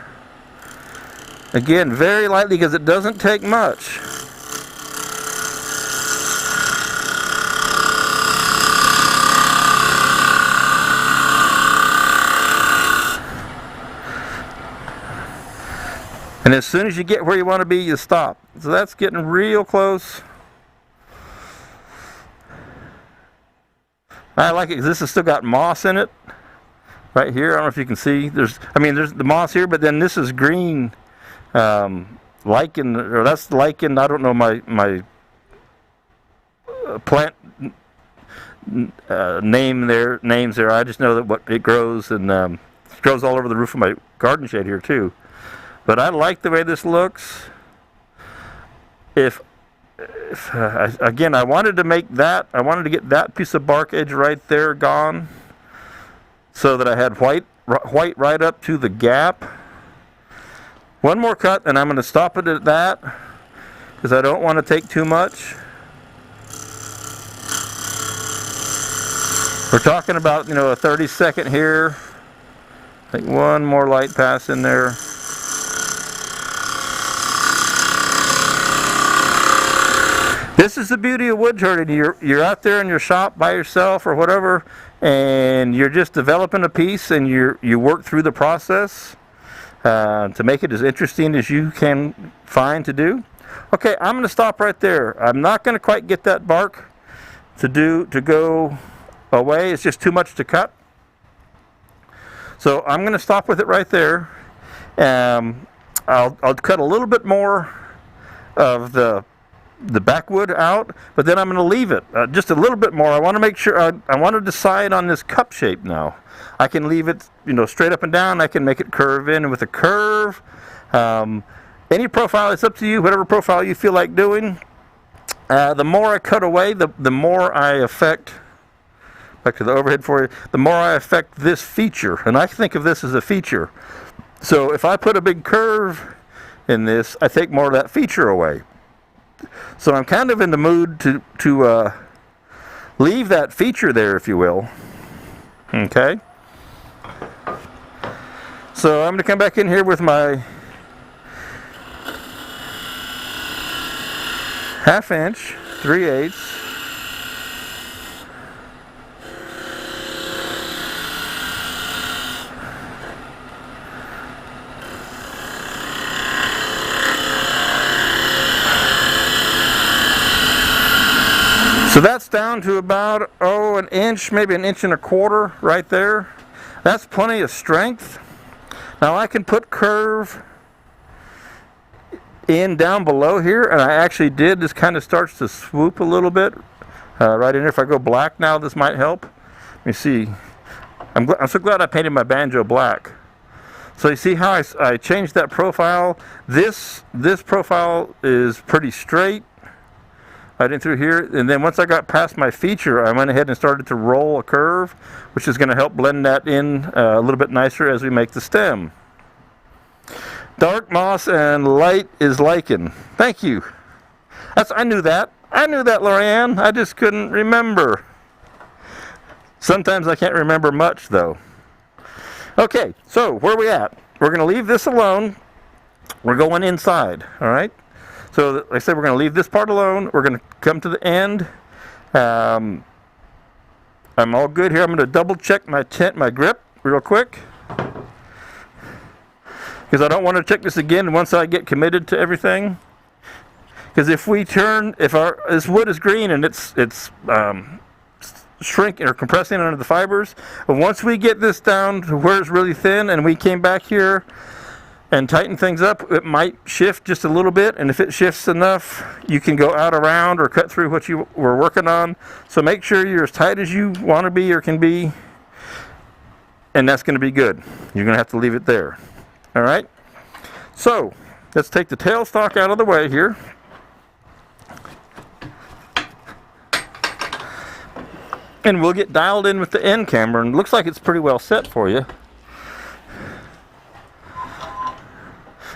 Again, very lightly, because it doesn't take much. And as soon as you get where you want to be, you stop. So that's getting real close. I like it because this has still got moss in it. Right here, I don't know if you can see. There's the moss here, but then this is green lichen, or that's lichen. I don't know my plant names there. I just know that what it grows, and it grows all over the roof of my garden shed here too. But I like the way this looks. Again, I wanted to make that. I wanted to get that piece of bark edge right there gone, so that I had white right up to the gap. One more cut, and I'm going to stop it at that, because I don't want to take too much. We're talking about, a 30-second here. I think one more light pass in there. This is the beauty of wood turning. You're out there in your shop by yourself or whatever, and you're just developing a piece, and you work through the process to make it as interesting as you can find to do. Okay, I'm going to stop right there. I'm not going to quite get that bark to go away. It's just too much to cut. So I'm going to stop with it right there. I'll cut a little bit more of the backwood out, but then I'm going to leave it just a little bit more. I want to make sure, I want to decide on this cup shape now. I can leave it straight up and down. I can make it curve in with a curve. Any profile, it's up to you, whatever profile you feel like doing. The more I cut away, the more I affect back to the overhead for you, the more I affect this feature. And I think of this as a feature. So if I put a big curve in this, I take more of that feature away. So I'm kind of in the mood to leave that feature there, if you will. Okay. So I'm going to come back in here with my 1/2 inch, 3/8. So that's down to about, an inch, maybe 1.25 inches right there. That's plenty of strength. Now I can put curve in down below here, and I actually did. This kind of starts to swoop a little bit right in here. If I go black now, this might help. Let me see. I'm so glad I painted my banjo black. So you see how I changed that profile? This profile is pretty straight right in through here, and then once I got past my feature, I went ahead and started to roll a curve, which is going to help blend that in a little bit nicer as we make the stem. Dark moss and light is lichen. Thank you. I knew that. I knew that, Lorianne. I just couldn't remember. Sometimes I can't remember much, though. Okay, so where are we at? We're going to leave this alone. We're going inside, all right? So, like I said, we're going to leave this part alone. We're going to come to the end. I'm all good here. I'm going to double check my grip real quick, because I don't want to check this again once I get committed to everything. Because if this wood is green and it's shrinking or compressing under the fibers, but once we get this down to where it's really thin and we came back here and tighten things up, it might shift just a little bit, and if it shifts enough, you can go out around or cut through what you were working on. So make sure you're as tight as you want to be or can be, and that's going to be good. You're going to have to leave it there. All right? So let's take the tailstock out of the way here. And we'll get dialed in with the end camera, and it looks like it's pretty well set for you.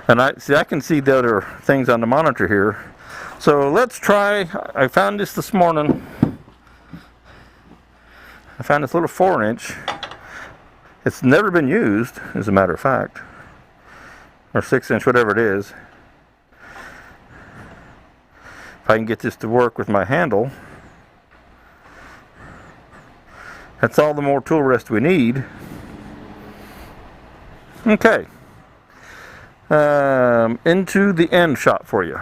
And I can see the other things on the monitor here. So let's try. I found this morning. I found this little 4-inch. It's never been used, as a matter of fact. Or 6-inch, whatever it is. If I can get this to work with my handle. That's all the more tool rest we need. Okay. Into the end shot for you.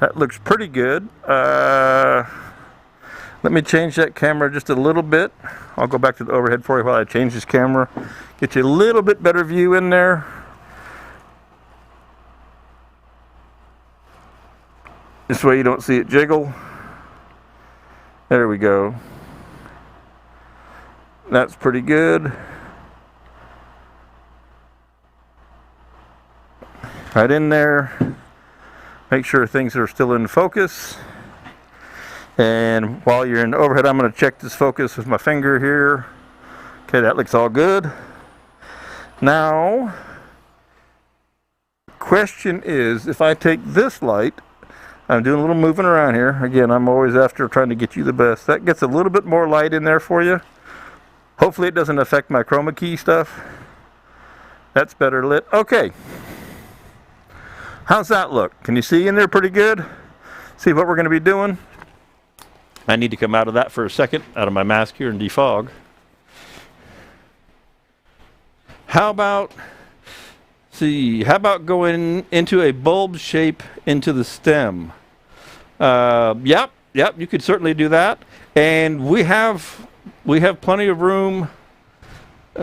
That looks pretty good. Let me change that camera just a little bit. I'll go back to the overhead for you while I change this camera. Get you a little bit better view in there. This way you don't see it jiggle. There we go. That's pretty good. Right in there. Make sure things are still in focus. And while you're in the overhead, I'm going to check this focus with my finger here. Okay, that looks all good. Now, question is, if I take this light, I'm doing a little moving around here. Again, I'm always after trying to get you the best. That gets a little bit more light in there for you. Hopefully it doesn't affect my chroma key stuff. That's better lit. Okay. How's that look? Can you see in there pretty good? See what we're going to be doing? I need to come out of that for a second, out of my mask here, and defog. How about going into a bulb shape into the stem? Yep, you could certainly do that. And we have plenty of room. We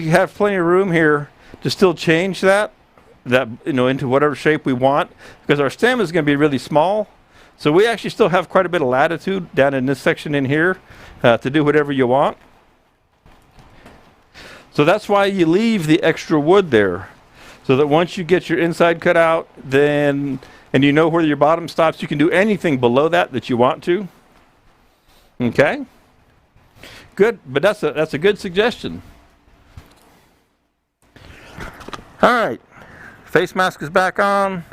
have plenty of room here to still change that into whatever shape we want, because our stem is going to be really small. So we actually still have quite a bit of latitude down in this section in here to do whatever you want. So that's why you leave the extra wood there, so that once you get your inside cut out, and you know where your bottom stops, you can do anything below that you want to. Okay. Good, but that's a good suggestion. All right, face mask is back on.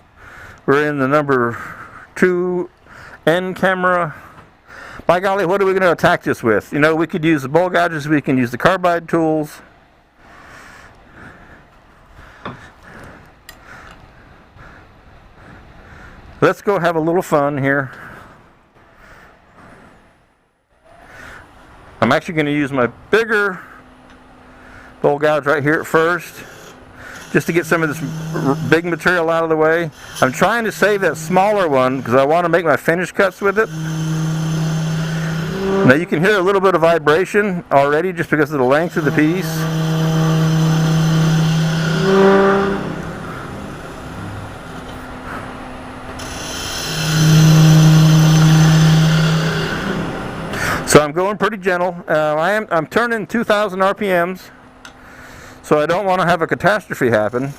We're in the number 2 end camera. By golly, what are we going to attack this with? You know, we could use the bowl gouges, we can use the carbide tools. Let's go have a little fun here. I'm actually going to use my bigger bowl gouge right here at first, just to get some of this big material out of the way. I'm trying to save that smaller one because I want to make my finish cuts with it. Now you can hear a little bit of vibration already just because of the length of the piece. So I'm going pretty gentle. I'm turning 2,000 RPMs, so I don't want to have a catastrophe happen.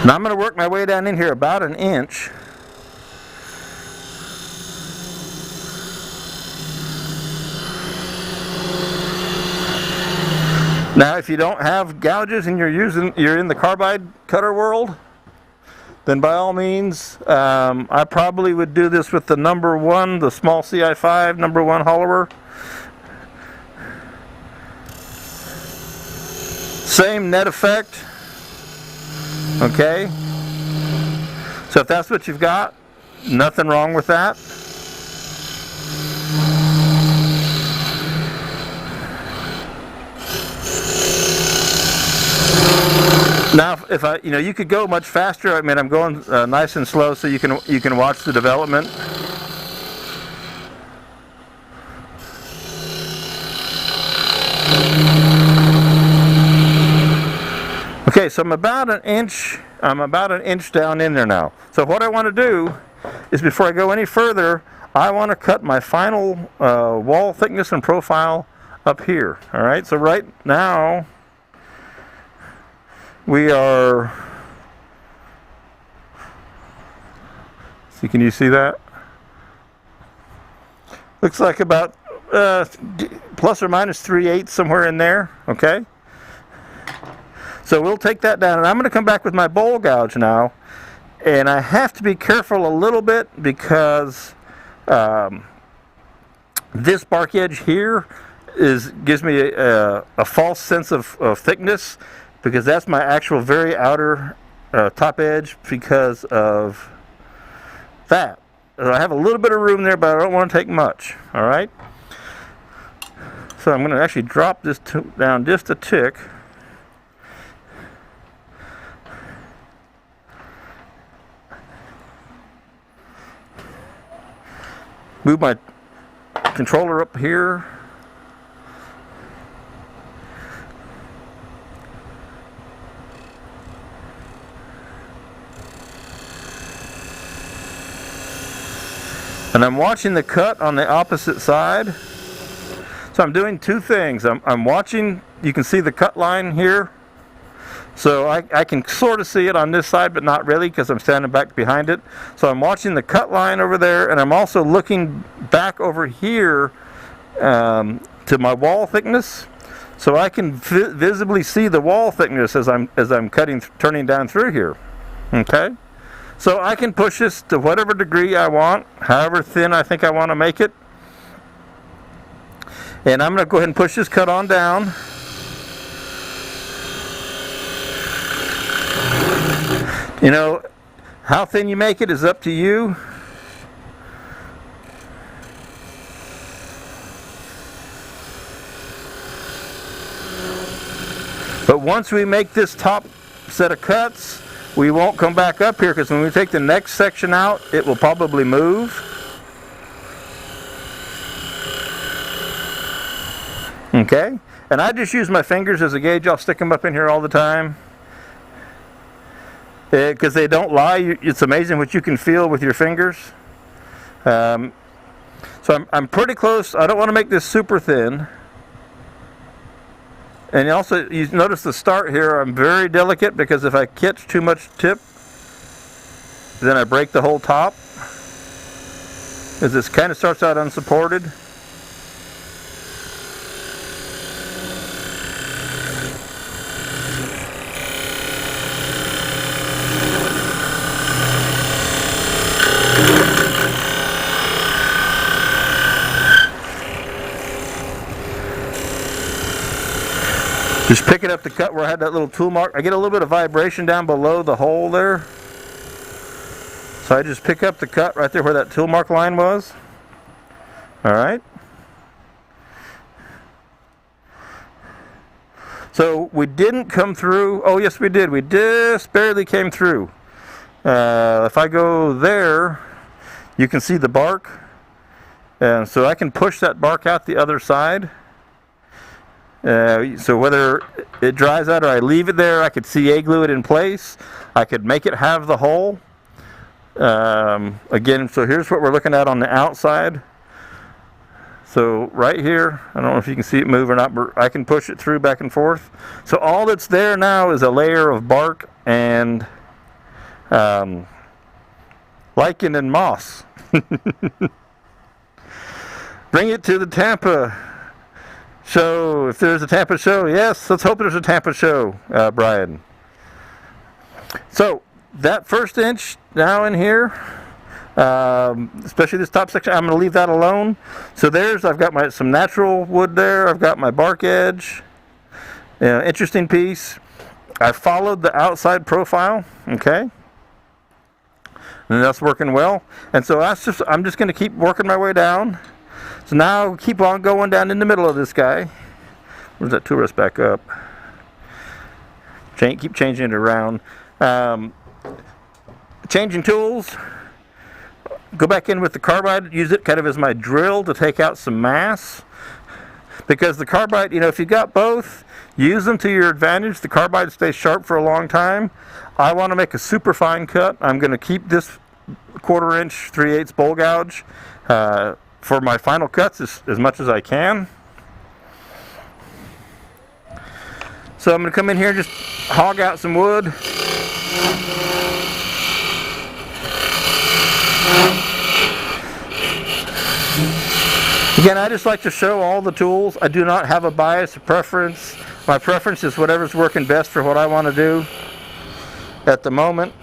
Now I'm going to work my way down in here about an inch. Now, if you don't have gouges and you're in the carbide cutter world, then by all means, I probably would do this with the number 1, the small CI5 number 1 hollower. Same net effect. Okay. So if that's what you've got, nothing wrong with that. Now, if you could go much faster. I mean, I'm going nice and slow, so you can watch the development. Okay, so I'm about an inch down in there now. So what I want to do is, before I go any further, I want to cut my final wall thickness and profile up here. All right. So right now, we are, see, can you see that? Looks like about plus or minus 3/8 somewhere in there, okay? So we'll take that down, and I'm going to come back with my bowl gouge now, and I have to be careful a little bit because this bark edge here gives me a false sense of thickness, because that's my actual very outer top edge because of that. I have a little bit of room there, but I don't want to take much. All right. So I'm going to actually drop this down just a tick. Move my controller up here. And I'm watching the cut on the opposite side. So I'm doing two things. I'm watching, you can see the cut line here. So I can sort of see it on this side, but not really because I'm standing back behind it. So I'm watching the cut line over there, and I'm also looking back over here to my wall thickness. So I can visibly see the wall thickness as I'm turning down through here. Okay? So I can push this to whatever degree I want, however thin I think I want to make it. And I'm going to go ahead and push this cut on down. You know, how thin you make it is up to you. But once we make this top set of cuts, we won't come back up here, because when we take the next section out, it will probably move. Okay? And I just use my fingers as a gauge. I'll stick them up in here all the time, because they don't lie. It's amazing what you can feel with your fingers. So I'm pretty close. I don't want to make this super thin. And also, you notice the start here, I'm very delicate because if I catch too much tip, then I break the whole top. As this kind of starts out unsupported. Just picking up the cut where I had that little tool mark. I get a little bit of vibration down below the hole there. So I just pick up the cut right there where that tool mark line was. Alright. So we didn't come through. Oh yes we did. We just barely came through. If I go there, you can see the bark. And so I can push that bark out the other side. So whether it dries out or I leave it there, I could CA glue it in place. I could make it have the hole. Again, so here's what we're looking at on the outside. So right here, I don't know if you can see it move or not, but I can push it through back and forth. So all that's there now is a layer of bark and lichen and moss. Bring it to the Tampa show. If there's a Tampa show, yes, let's hope there's a Tampa show, Brian. So that first inch now in here, especially this top section, I'm going to leave that alone. So I've got some natural wood there. I've got my bark edge. Interesting piece. I followed the outside profile, okay, and that's working well. And so I'm just going to keep working my way down. So now keep on going down in the middle of this guy. Where's that tool rest back up? Keep changing it around. Changing tools. Go back in with the carbide. Use it kind of as my drill to take out some mass. Because the carbide, if you've got both, use them to your advantage. The carbide stays sharp for a long time. I want to make a super fine cut. I'm going to keep this 1/4 inch 3/8 bowl gouge for my final cuts as much as I can. So I'm going to come in here and just hog out some wood. Again, I just like to show all the tools. I do not have a bias or preference. My preference is whatever's working best for what I want to do at the moment.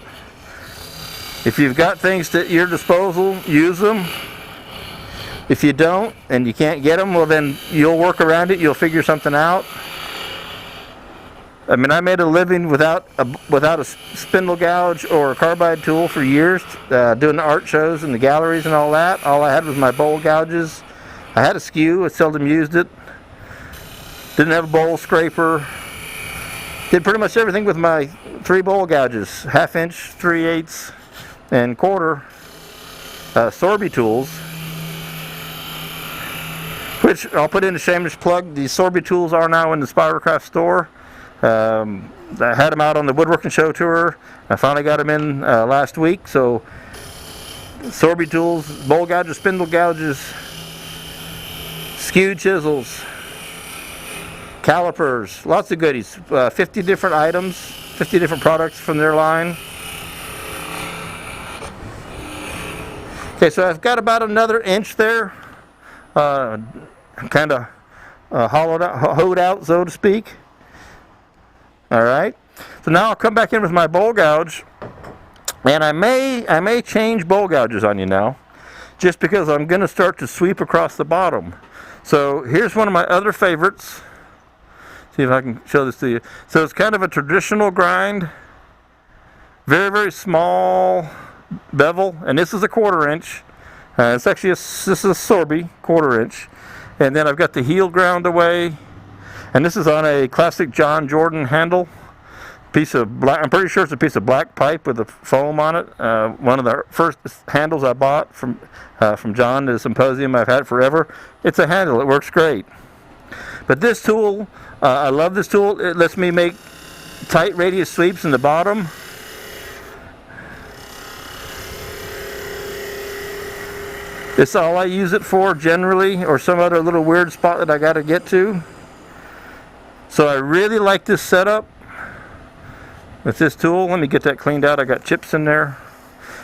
If you've got things at your disposal, use them. If you don't and you can't get them, well then you'll work around it. You'll figure something out. I mean, I made a living without a spindle gouge or a carbide tool for years, doing the art shows and the galleries and all that. All I had was my bowl gouges. I had a skew. I seldom used it. Didn't have a bowl scraper. Did pretty much everything with my 3 bowl gouges, 1/2 inch, 3/8, and 1/4 Sorby tools. Which I'll put in a shameless plug. These Sorby tools are now in the Spirocraft store. I had them out on the woodworking show tour. I finally got them in last week. So Sorby tools, bowl gouges, spindle gouges, skew chisels, calipers, lots of goodies. 50 different items, 50 different products from their line. Okay, so I've got about another inch there. Kind of hoed out, so to speak. Alright, so now I'll come back in with my bowl gouge, and I may change bowl gouges on you now, just because I'm going to start to sweep across the bottom. So here's one of my other favorites. See if I can show this to you. So it's kind of a traditional grind, very, very small bevel, and this is a 1/4 inch. It's actually this is a Sorby 1/4 inch, and then I've got the heel ground away, and this is on a classic John Jordan handle. Piece of black. I'm pretty sure it's a piece of black pipe with a foam on it. One of the first handles I bought from John at a symposium. I've had it forever. It's a handle. It works great. But this tool, I love this tool. It lets me make tight radius sweeps in the bottom. It's all I use it for generally, or some other little weird spot that I got to get to. So I really like this setup with this tool. Let me get that cleaned out. I got chips in there.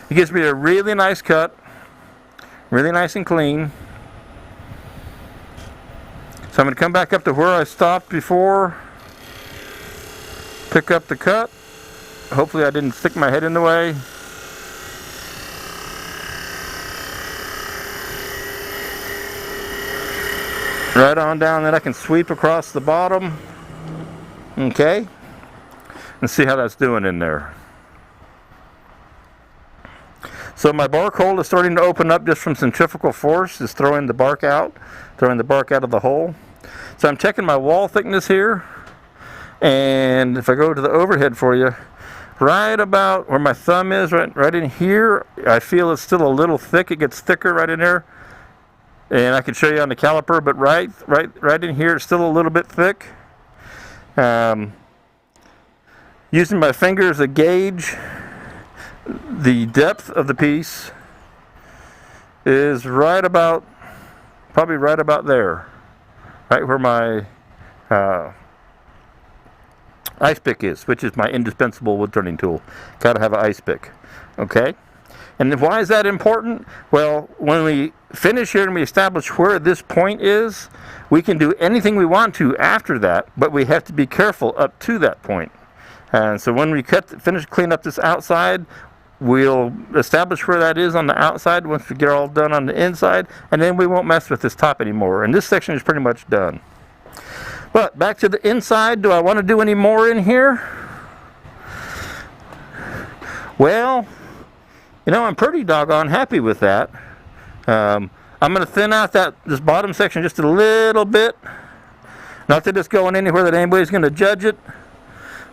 It gives me a really nice cut, really nice and clean. So I'm going to come back up to where I stopped before, pick up the cut. Hopefully I didn't stick my head in the way. Right on down, then I can sweep across the bottom. Okay, and see how that's doing in there. So my bark hole is starting to open up just from centrifugal force. It's throwing the bark out of the hole. So I'm checking my wall thickness here, and if I go to the overhead for you, right about where my thumb is, right in here, I feel it's still a little thick. It gets thicker right in there, and I can show you on the caliper, but right in here, it's still a little bit thick. Using my finger as a gauge, the depth of the piece is probably right about there, right where my ice pick is, which is my indispensable wood turning tool. Got to have an ice pick, okay? And why is that important? Well, when we finish here and we establish where this point is, we can do anything we want to after that, but we have to be careful up to that point. And so when we finish clean up this outside, we'll establish where that is on the outside once we get all done on the inside, and then we won't mess with this top anymore. And this section is pretty much done. But back to the inside, do I want to do any more in here? Well, you know, I'm pretty doggone happy with that. I'm going to thin out this bottom section just a little bit. Not that it's going anywhere that anybody's going to judge it,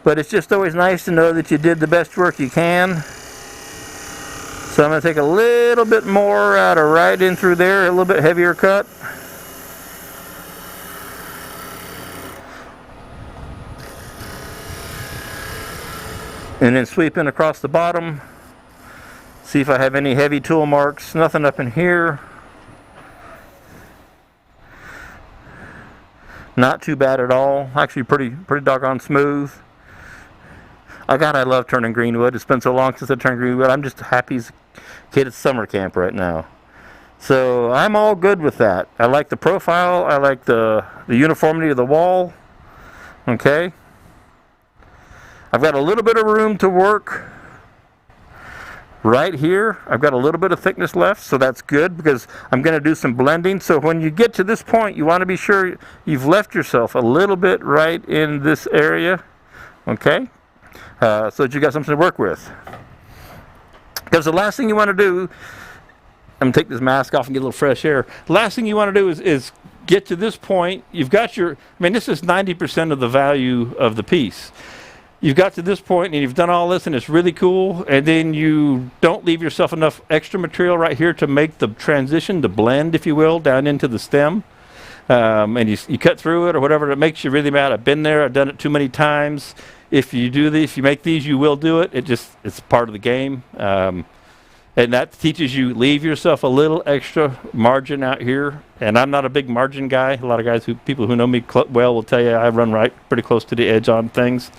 but it's just always nice to know that you did the best work you can. So I'm going to take a little bit more out of right in through there, a little bit heavier cut. And then sweep in across the bottom. See if I have any heavy tool marks. Nothing up in here. Not too bad at all. Actually pretty doggone smooth. Oh God, I love turning greenwood. It's been so long since I turned greenwood. I'm just happy as a kid at summer camp right now. So I'm all good with that. I like the profile. I like the uniformity of the wall. Okay. I've got a little bit of room to work right here. I've got a little bit of thickness left, so that's good because I'm going to do some blending. So when you get to this point, you want to be sure you've left yourself a little bit right in this area. Okay. So that you got something to work with. Because the last thing you want to do, I'm going to take this mask off and get a little fresh air. The last thing you want to do is get to this point. You've got this is 90% of the value of the piece. You've got to this point and you've done all this and it's really cool, and then you don't leave yourself enough extra material right here to make the transition, the blend, if you will, down into the stem. And you cut through it or whatever. It makes you really mad. I've been there. I've done it too many times. If you do this, if you make these, you will do it. It's part of the game. And that teaches you, leave yourself a little extra margin out here. And I'm not a big margin guy. A lot of people who know me well will tell you I run pretty close to the edge on things.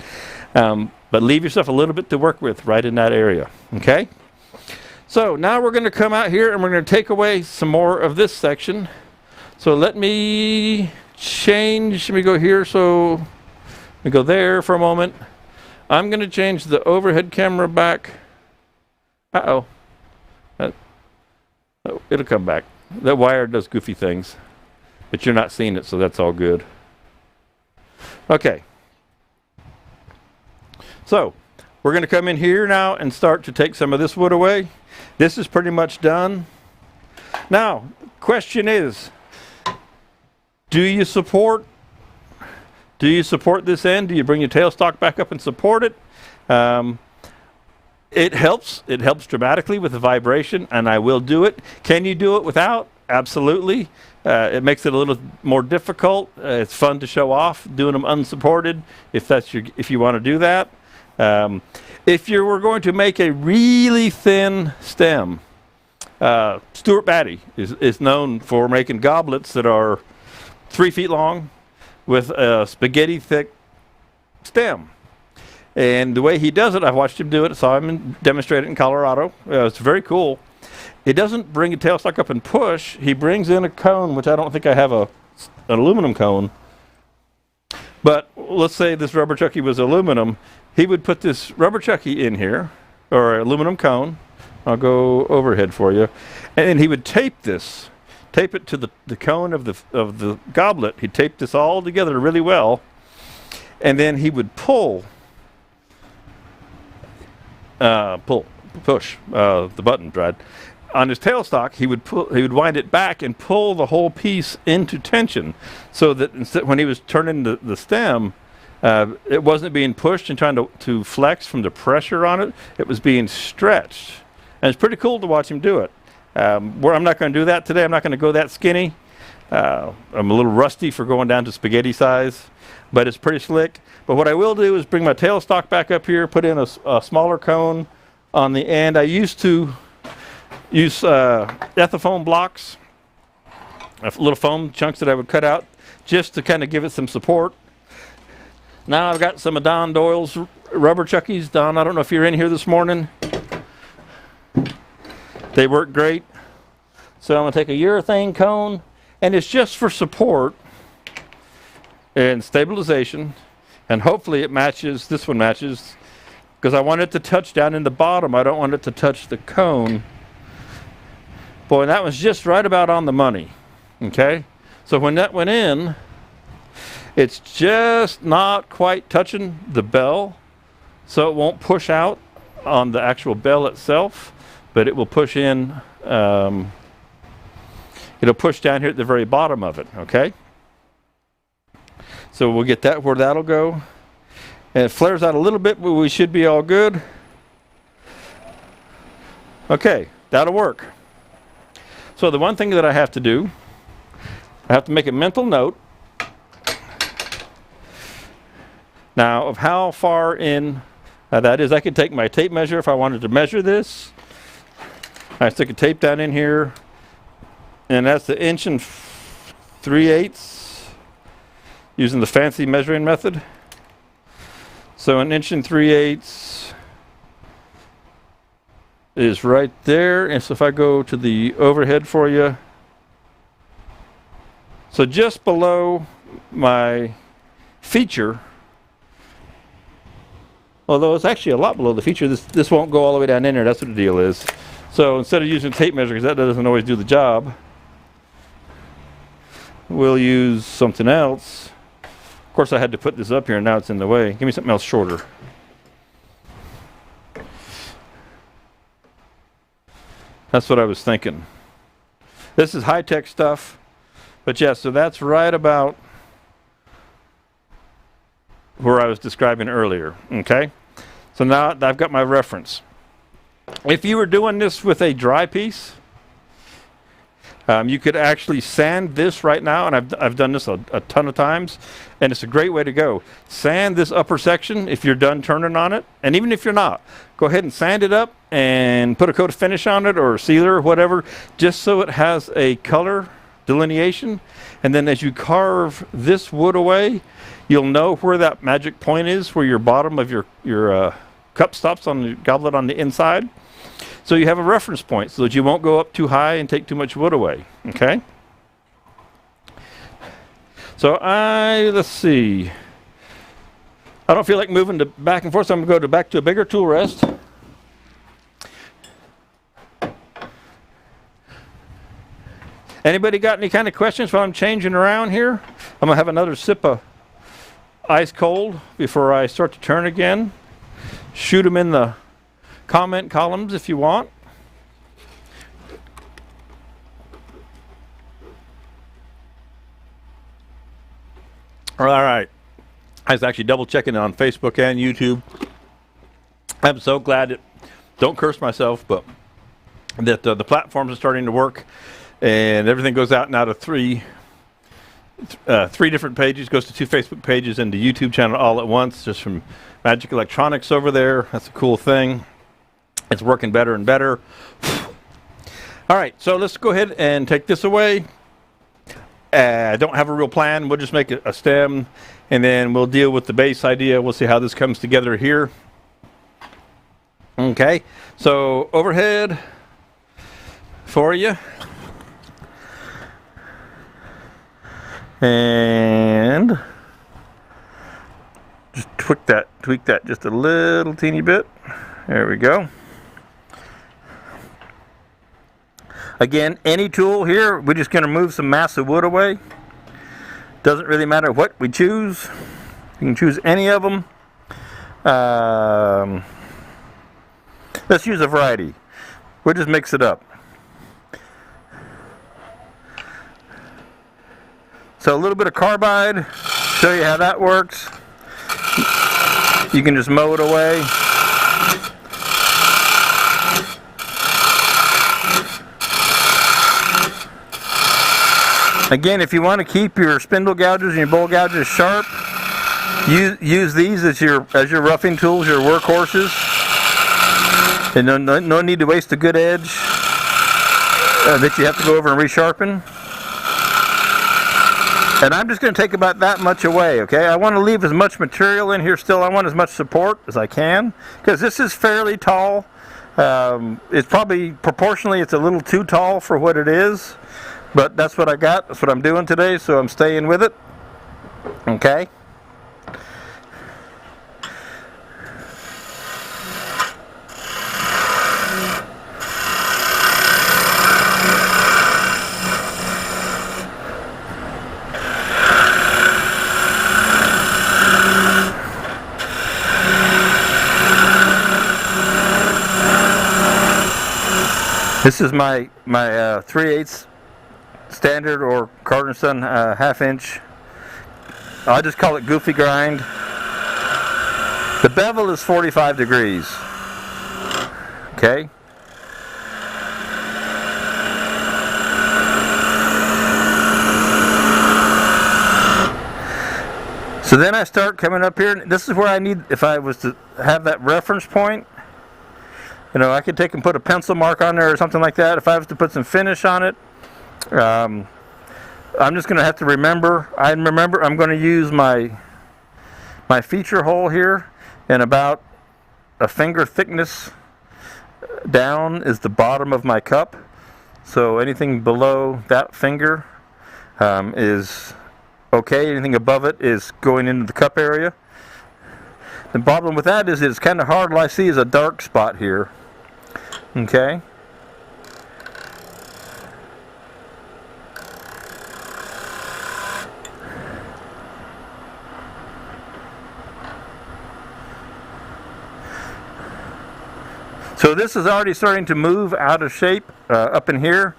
But leave yourself a little bit to work with right in that area. Okay? So now we're going to come out here and we're going to take away some more of this section. So let me change. Let me go here. So let me go there for a moment. I'm going to change the overhead camera back. Uh-oh. Oh, it'll come back. That wire does goofy things, but you're not seeing it, so that's all good. Okay. So we're going to come in here now and start to take some of this wood away. This is pretty much done. Now, question is, do you support this end? Do you bring your tailstock back up and support it? It helps. It helps dramatically with the vibration, and I will do it. Can you do it without? Absolutely. It makes it a little more difficult. It's fun to show off doing them unsupported if you want to do that. If you were going to make a really thin stem, Stuart Batty is known for making goblets that are 3 feet long, with a spaghetti thick stem. And the way he does it, I've watched him do it, saw him demonstrate it in Colorado. It's very cool. He doesn't bring a tailstock up and push. He brings in a cone, which I don't think I have an aluminum cone. But let's say this rubber chucky was aluminum. He would put this rubber chucky in here, or aluminum cone. I'll go overhead for you. And then he would tape it to the cone of the goblet. He'd tape this all together really well. And then he would push the button, Brad. On his tailstock, he would wind it back and pull the whole piece into tension, so that when he was turning the stem, it wasn't being pushed and trying to flex from the pressure on it. It was being stretched, and it's pretty cool to watch him do it. I'm not going to do that today. I'm not going to go that skinny. I'm a little rusty for going down to spaghetti size, but it's pretty slick. But what I will do is bring my tailstock back up here, put in a smaller cone on the end. I used to use ethafoam blocks, little foam chunks that I would cut out just to kind of give it some support. Now I've got some of Don Doyle's rubber chuckies. Don, I don't know if you're in here this morning. They work great. So I'm going to take a urethane cone, and it's just for support and stabilization, and hopefully it matches, this one matches, because I want it to touch down in the bottom. I don't want it to touch the cone. Boy, that was just right about on the money, okay? So when that went in, it's just not quite touching the bell, so it won't push out on the actual bell itself, but it will push in, it'll push down here at the very bottom of it, okay? So we'll get that where that'll go. And it flares out a little bit, but we should be all good. Okay, that'll work. So the one thing that I have to do, I have to make a mental note now of how far in that is. I could take my tape measure if I wanted to measure this. I stick a tape down in here, and that's the 1 3/8 using the fancy measuring method. So 1 3/8 is right there. And so if I go to the overhead for you, so just below my feature, although it's actually a lot below the feature, this won't go all the way down in there. That's what the deal is. So instead of using a tape measure, because that doesn't always do the job, we'll use something else. Of course, I had to put this up here, and now it's in the way. Give me something else shorter. That's what I was thinking. This is high-tech stuff, but yeah, so that's right about where I was describing earlier, okay? So now I've got my reference. If you were doing this with a dry piece, you could actually sand this right now, and I've done this a ton of times, and it's a great way to go. Sand this upper section if you're done turning on it, and even if you're not, go ahead and sand it up and put a coat of finish on it or sealer or whatever, just so it has a color delineation. And then as you carve this wood away, you'll know where that magic point is, where your bottom of your cup stops on the goblet on the inside. So you have a reference point so that you won't go up too high and take too much wood away, okay? So let's see. I don't feel like moving back and forth, so I'm going to go back to a bigger tool rest. Anybody got any kind of questions while I'm changing around here? I'm going to have another sip of ice cold before I start to turn again. Shoot them in the comment columns if you want. All right. I was actually double checking it on Facebook and YouTube. I'm so glad that, don't curse myself, but that the platforms are starting to work, and everything goes out now to three different pages, goes to 2 Facebook pages and the YouTube channel all at once, just from Magic Electronics over there. That's a cool thing. It's working better and better. All right, so let's go ahead and take this away. I don't have a real plan. We'll just make a stem, and then we'll deal with the base idea. We'll see how this comes together here. Okay, so overhead for you. And just tweak that just a little teeny bit. There we go. Again, any tool here, we're just going to move some mass of wood away. Doesn't really matter what we choose. You can choose any of them. Let's use a variety. We'll just mix it up. So a little bit of carbide, show you how that works. You can just mow it away. Again, if you want to keep your spindle gouges and your bowl gouges sharp, use these as your roughing tools, your workhorses. And no need to waste a good edge that you have to go over and resharpen. And I'm just going to take about that much away, okay? I want to leave as much material in here still. I want as much support as I can, because this is fairly tall. It's probably, proportionally, it's a little too tall for what it is. But that's what I got. That's what I'm doing today, so I'm staying with it. Okay? This is my 3/8 standard or Carter & Son 1/2 inch. I just call it goofy grind. The bevel is 45 degrees. Okay. So then I start coming up here, and this is where I need, if I was to have that reference point, you know, I could take and put a pencil mark on there or something like that. If I was to put some finish on it, I'm just going to have to remember. I'm going to use my feature hole here, and about a finger thickness down is the bottom of my cup. So anything below that finger is okay. Anything above it is going into the cup area. The problem with that is it's kind of hard. All I see is a dark spot here. Okay. So this is already starting to move out of shape up in here.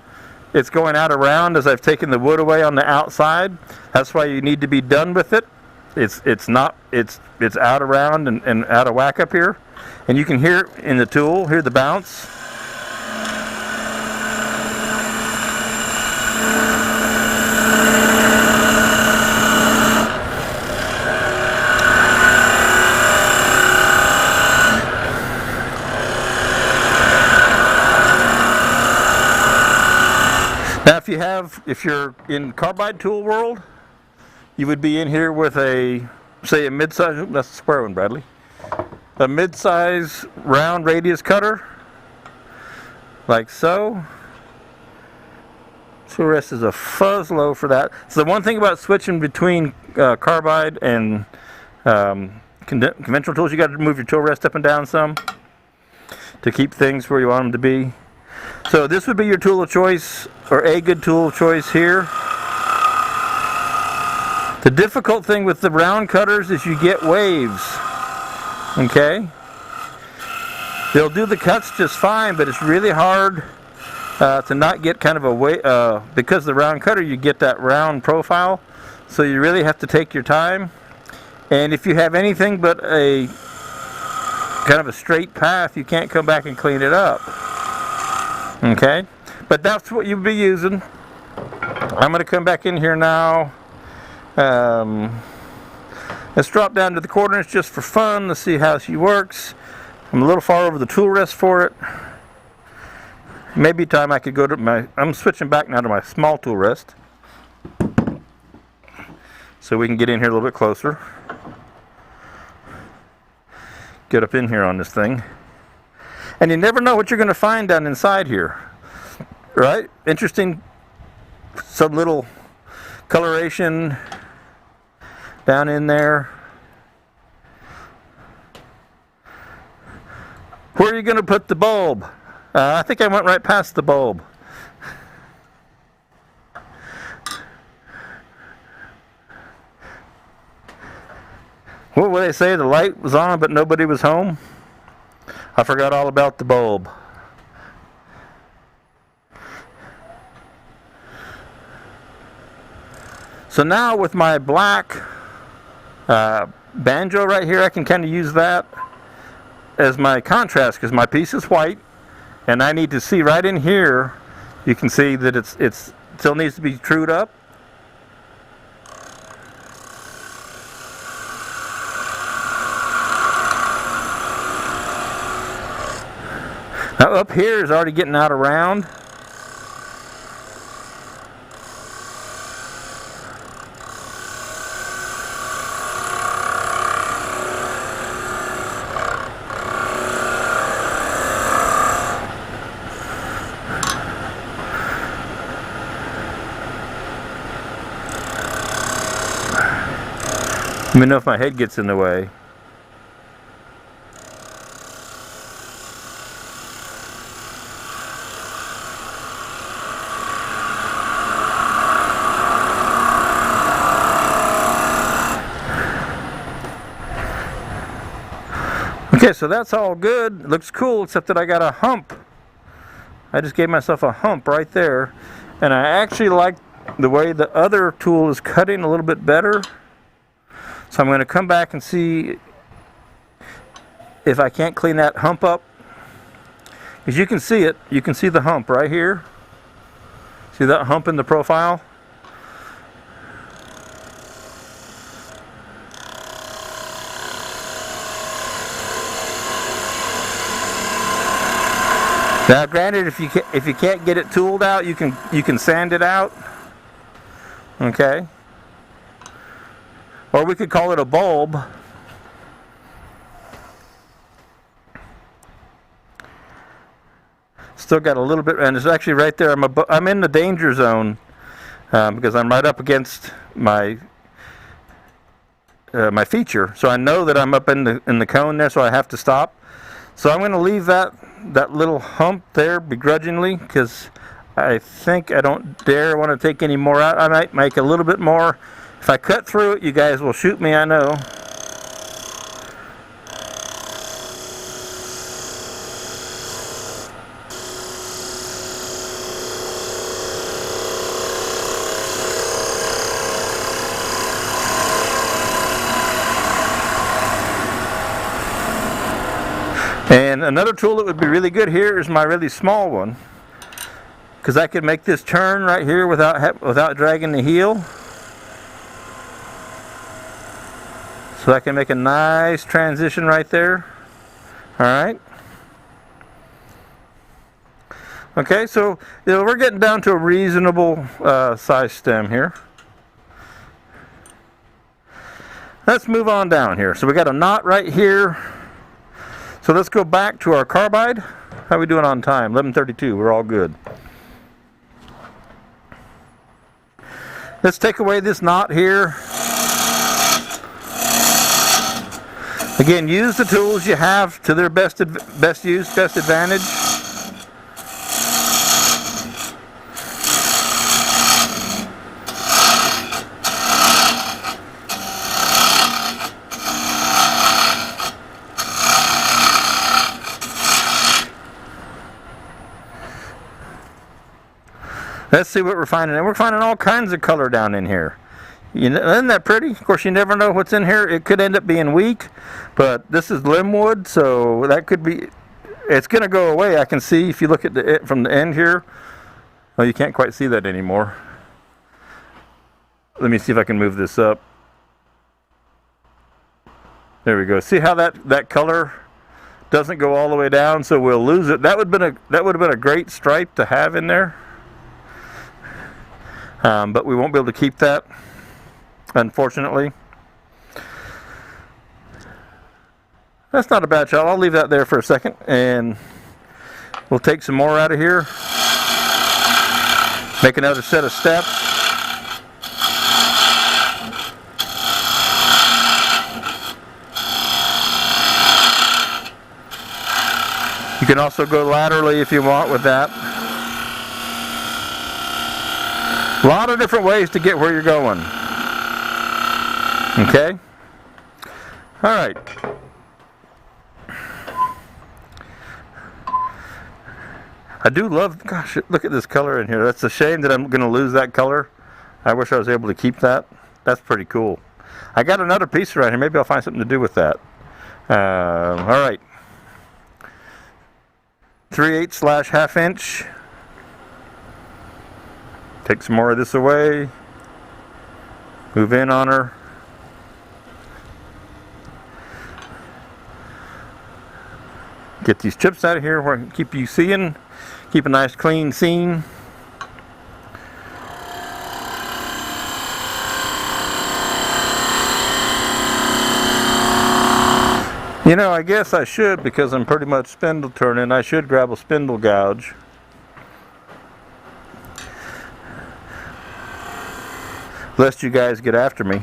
It's going out around as I've taken the wood away on the outside. That's why you need to be done with it. It's out around and out of whack up here. And you can hear in the tool, hear the bounce. Now if you're in carbide tool world, you would be in here with say a mid-size, that's a square one, Bradley. A mid-size round radius cutter, like so. Tool rest is a fuzz low for that. So the one thing about switching between carbide and conventional tools, you got to move your tool rest up and down some to keep things where you want them to be. So this would be your tool of choice, or a good tool of choice here. The difficult thing with the round cutters is you get waves. Okay? They'll do the cuts just fine, but it's really hard to not get kind of a wave, because the round cutter, you get that round profile. So you really have to take your time. And if you have anything but a kind of a straight path, you can't come back and clean it up. Okay, but that's what you'll be using. I'm going to come back in here now. Let's drop down to the quarter-inch just for fun. Let's see how she works. I'm a little far over the tool rest for it. Maybe time I could go to I'm switching back now to my small tool rest. so we can get in here a little bit closer. Get up in here on this thing. And you never know what you're going to find down inside here. Right? Interesting, some little coloration down in there. Where are you going to put the bulb? I think I went right past the bulb. What would they say? The light was on, but nobody was home? I forgot all about the bulb. So now with my black banjo right here, I can kind of use that as my contrast, because my piece is white and I need to see right in here. You can see that it's still needs to be trued up. Now up here is already getting out of round. Let me know if my head gets in the way. Okay, so that's all good. It looks cool, except that I got a hump. I just gave myself a hump right there. And I actually like the way the other tool is cutting a little bit better. So I'm going to come back and see if I can't clean that hump up. Because you can see it. You can see the hump right here. See that hump in the profile? Now, granted, if you can't get it tooled out, you can sand it out. Okay. Or we could call it a bulb. Still got a little bit, and it's actually right there. I'm in the danger zone because I'm right up against my my feature, so I know that I'm up in the cone there, so I have to stop. So I'm going to leave that little hump there begrudgingly, because I think I don't dare want to take any more out. I might make a little bit more. If I cut through it, you guys will shoot me, I know. And another tool that would be really good here is my really small one, because I could make this turn right here without dragging the heel. So I can make a nice transition right there. Alright. Okay, so we're getting down to a reasonable size stem here. Let's move on down here. So we got a knot right here. So let's go back to our carbide. How are we doing on time? 11:32. We're all good. Let's take away this knot here. Again, use the tools you have to their best use, best advantage. Let's see what we're finding. And we're finding all kinds of color down in here. Isn't that pretty? Of course, you never know what's in here. It could end up being weak, but this is limwood, so that could be. It's going to go away. I can see if you look at it from the end here. Oh, you can't quite see that anymore. Let me see if I can move this up. There we go. See how that color doesn't go all the way down, so we'll lose it. That would have been a great stripe to have in there. But we won't be able to keep that. unfortunately. That's not a bad shot. I'll leave that there for a second, and we'll take some more out of here. Make another set of steps. You can also go laterally if you want with that. A lot of different ways to get where you're going. Okay? All right. I do love, gosh, look at this color in here. That's a shame that I'm going to lose that color. I wish I was able to keep that. That's pretty cool. I got another piece around here. Maybe I'll find something to do with that. All right. 3/8/1/2 inch. Take some more of this away. Move in on her. Get these chips out of here where I can keep you seeing. Keep a nice clean scene. You know, I guess I should, because I'm pretty much spindle turning, I should grab a spindle gouge. Lest you guys get after me.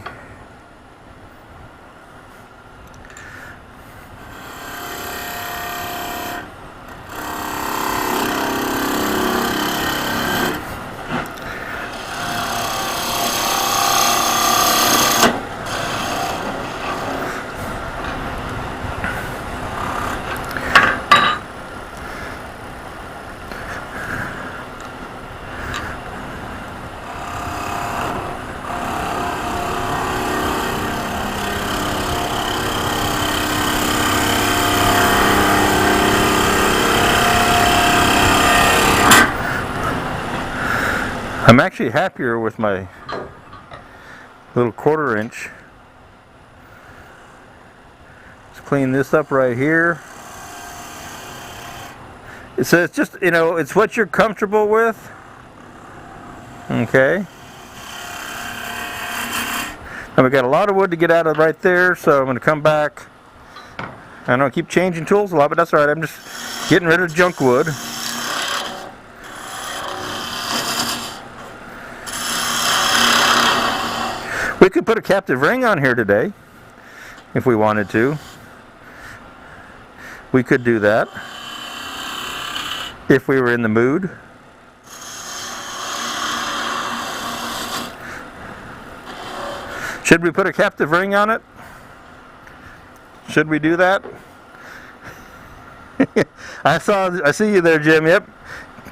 I'm actually happier with my little 1/4 inch. Let's clean this up right here. So it's just, you know, it's what you're comfortable with. Okay. And we got a lot of wood to get out of right there, so I'm going to come back. I know I keep changing tools a lot, but that's all right. I'm just getting rid of junk wood. We could put a captive ring on here today if we wanted to. We could do that if we were in the mood. Should we put a captive ring on it? Should we do that? I see you there, Jim. Yep.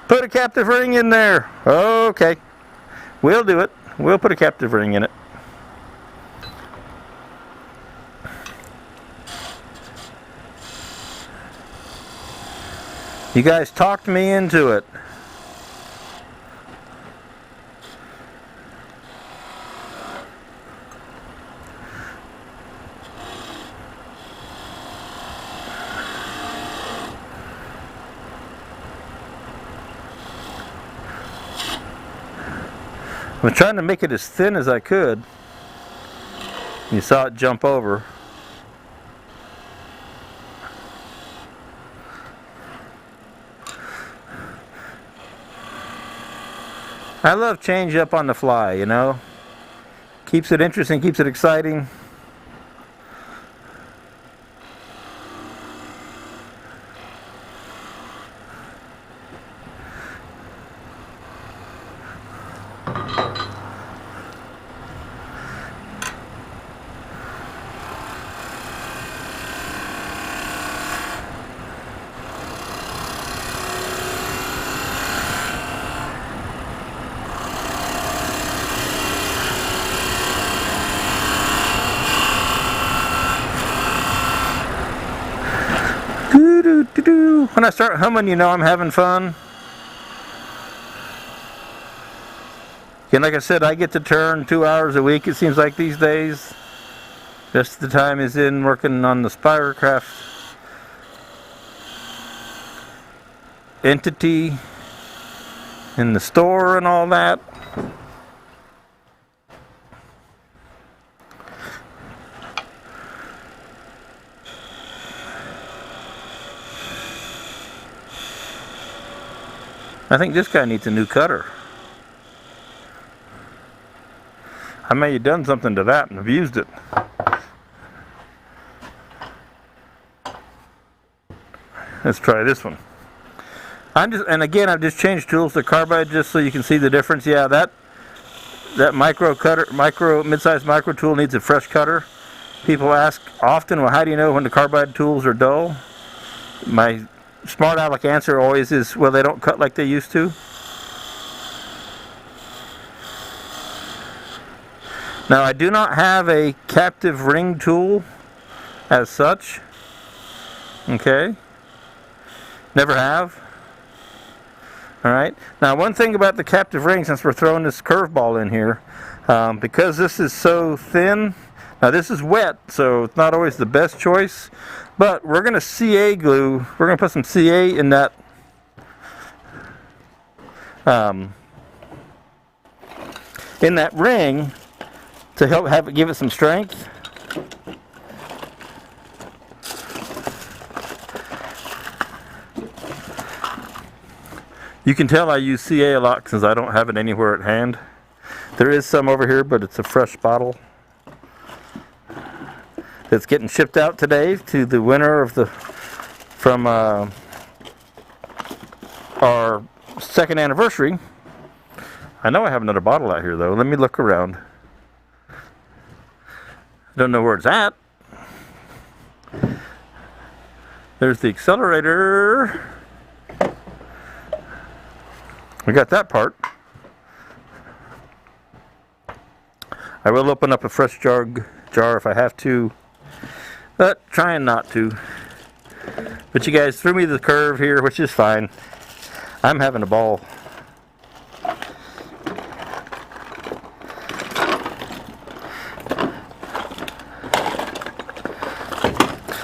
Put a captive ring in there. Okay. We'll do it. We'll put a captive ring in it. You guys talked me into it. I was trying to make it as thin as I could. You saw it jump over. I love change up on the fly, you know. Keeps it interesting, keeps it exciting. When I start humming, you know I'm having fun. And like I said, I get to turn 2 hours a week, it seems like these days. Just the time is in working on the Spiracraft entity in the store and all that. I think this guy needs a new cutter. I may have done something to that and abused it. Let's try this one. And again, I've just changed tools to carbide just so you can see the difference. Yeah, that mid-sized micro tool needs a fresh cutter. People ask often, well, how do you know when the carbide tools are dull? My smart aleck answer always is, well, they don't cut like they used to. Now, I do not have a captive ring tool as such. Okay. Never have. Alright. Now, one thing about the captive ring, since we're throwing this curveball in here, because this is so thin, now this is wet, so it's not always the best choice, but we're going to CA glue, we're going to put some CA in that ring to help give it some strength. You can tell I use CA a lot since I don't have it anywhere at hand. There is some over here, but it's a fresh bottle that's getting shipped out today to the winner from our second anniversary. I know I have another bottle out here though. Let me look around. I don't know where it's at. There's the accelerator. We got that part. I will open up a fresh jar if I have to, but trying not to. But you guys threw me the curve here, which is fine. I'm having a ball.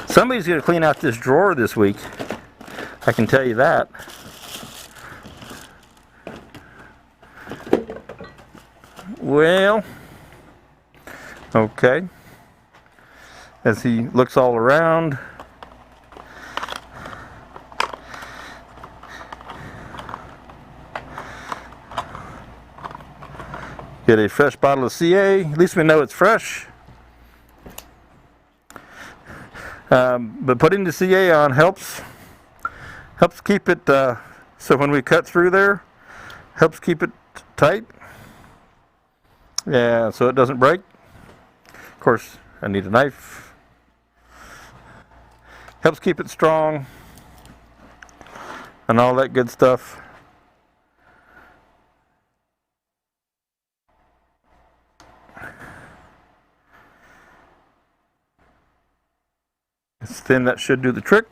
Somebody's going to clean out this drawer this week. I can tell you that. Well, okay. As he looks all around. Get a fresh bottle of CA. At least we know it's fresh. But putting the CA on helps keep it, so when we cut through there, helps keep it tight. Yeah, so it doesn't break. Of course, I need a knife. Helps keep it strong and all that good stuff. It's thin, that should do the trick.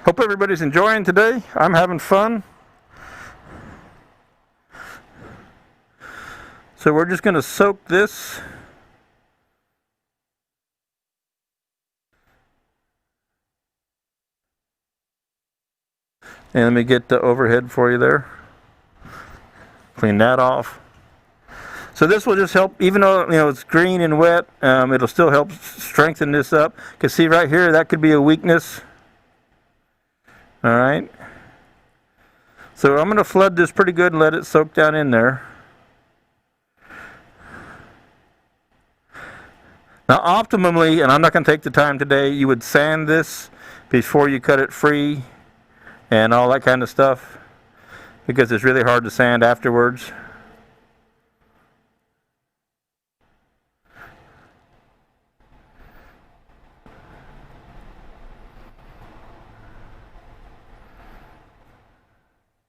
Hope everybody's enjoying today. I'm having fun. So we're just going to soak this. And let me get the overhead for you there. Clean that off. So this will just help, even though it's green and wet, it'll still help strengthen this up. You can see right here, that could be a weakness. All right. So I'm going to flood this pretty good and let it soak down in there. Now optimally, and I'm not going to take the time today, you would sand this before you cut it free and all that kind of stuff, because it's really hard to sand afterwards.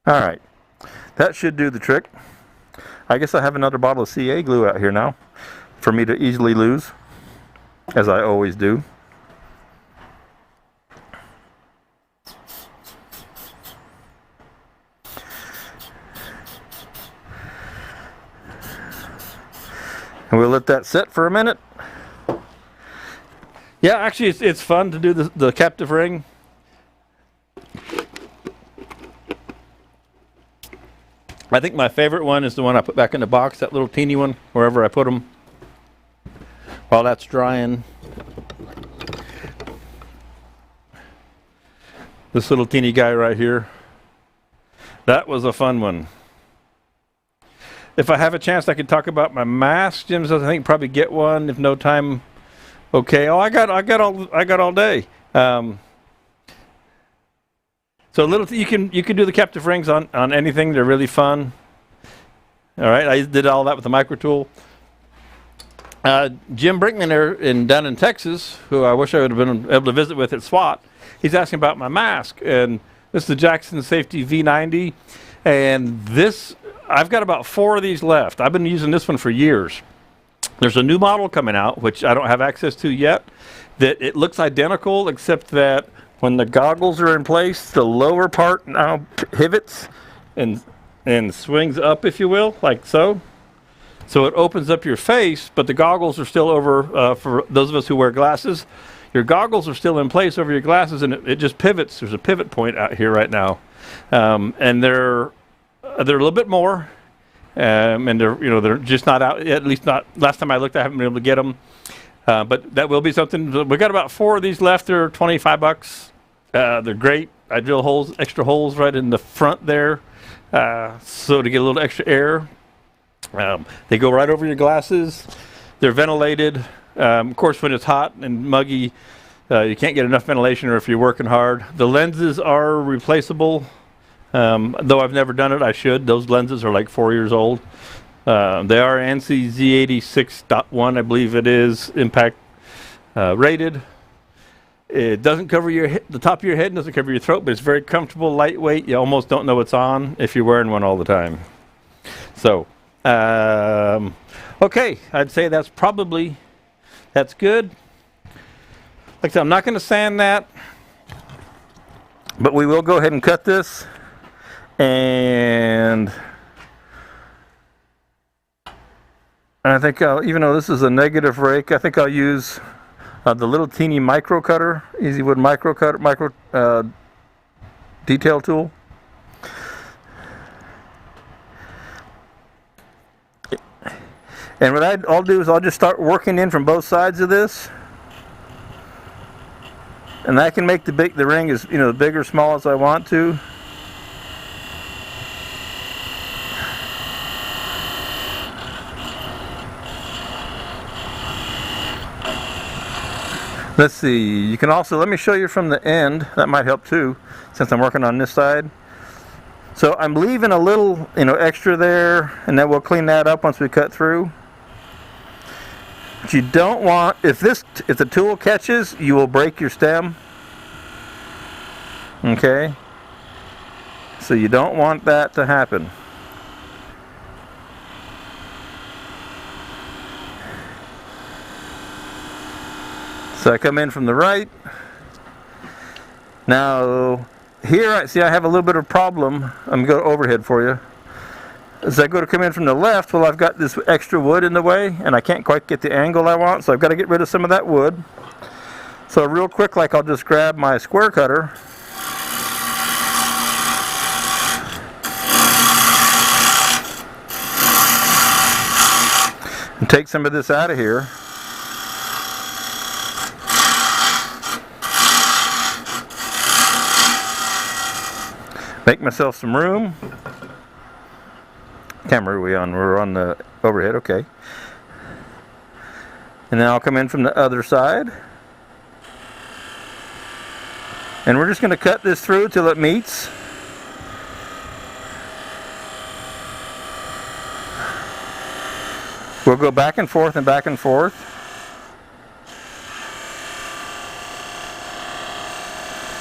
All right, that should do the trick. I guess I have another bottle of CA glue out here now for me to easily lose, as I always do. And we'll let that set for a minute. Yeah, actually it's fun to do the captive ring. I think my favorite one is the one I put back in the box, that little teeny one, wherever I put them, while that's drying. This little teeny guy right here. That was a fun one. If I have a chance, I could talk about my mask. Jim says I think probably get one if no time. Okay. Oh, I got all day. So you can do the captive rings on anything. They're really fun. All right. I did all that with the micro tool. Jim Brinkman there down in Texas, who I wish I would have been able to visit with at SWAT. He's asking about my mask, and this is the Jackson Safety V90, and this. I've got about 4 of these left. I've been using this one for years. There's a new model coming out, which I don't have access to yet, that it looks identical, except that when the goggles are in place, the lower part now pivots and swings up, if you will, like so. So it opens up your face, but the goggles are still over, for those of us who wear glasses, your goggles are still in place over your glasses, and it just pivots. There's a pivot point out here right now. And they're a little bit more, and they're just not out, at least not last time I looked. I haven't been able to get them, but that will be something. We got about 4 of these left. They're $25. They're great. I drill extra holes right in the front there, so to get a little extra air. They go right over your glasses. They're ventilated. Of course, when it's hot and muggy, you can't get enough ventilation, or if you're working hard. The lenses are replaceable. Though I've never done it, I should. Those lenses are like 4 years old. They are ANSI Z86.1, I believe it is, impact rated. It doesn't cover the top of your head, doesn't cover your throat, but it's very comfortable, lightweight. You almost don't know what's on if you're wearing one all the time. So, okay, I'd say that's good. Like I said, I'm not going to sand that, but we will go ahead and cut this. And I think even though this is a negative rake, I think I'll use the little teeny micro cutter, EasyWood micro detail tool. And what I'll do is I'll just start working in from both sides of this, and I can make the ring as big or small as I want to. Let's see, you can also, let me show you from the end, that might help too, since I'm working on this side. So I'm leaving a little, extra there, and then we'll clean that up once we cut through. But you don't want, if the tool catches, you will break your stem. Okay? So you don't want that to happen. So I come in from the right. Now, here, I have a little bit of a problem. I'm going to go overhead for you. As I go to come in from the left, well, I've got this extra wood in the way, and I can't quite get the angle I want, so I've got to get rid of some of that wood. So real quick, I'll just grab my square cutter. And take some of this out of here. Make myself some room. Camera are we on? We're on the overhead, okay. And then I'll come in from the other side. And we're just going to cut this through till it meets. We'll go back and forth and back and forth.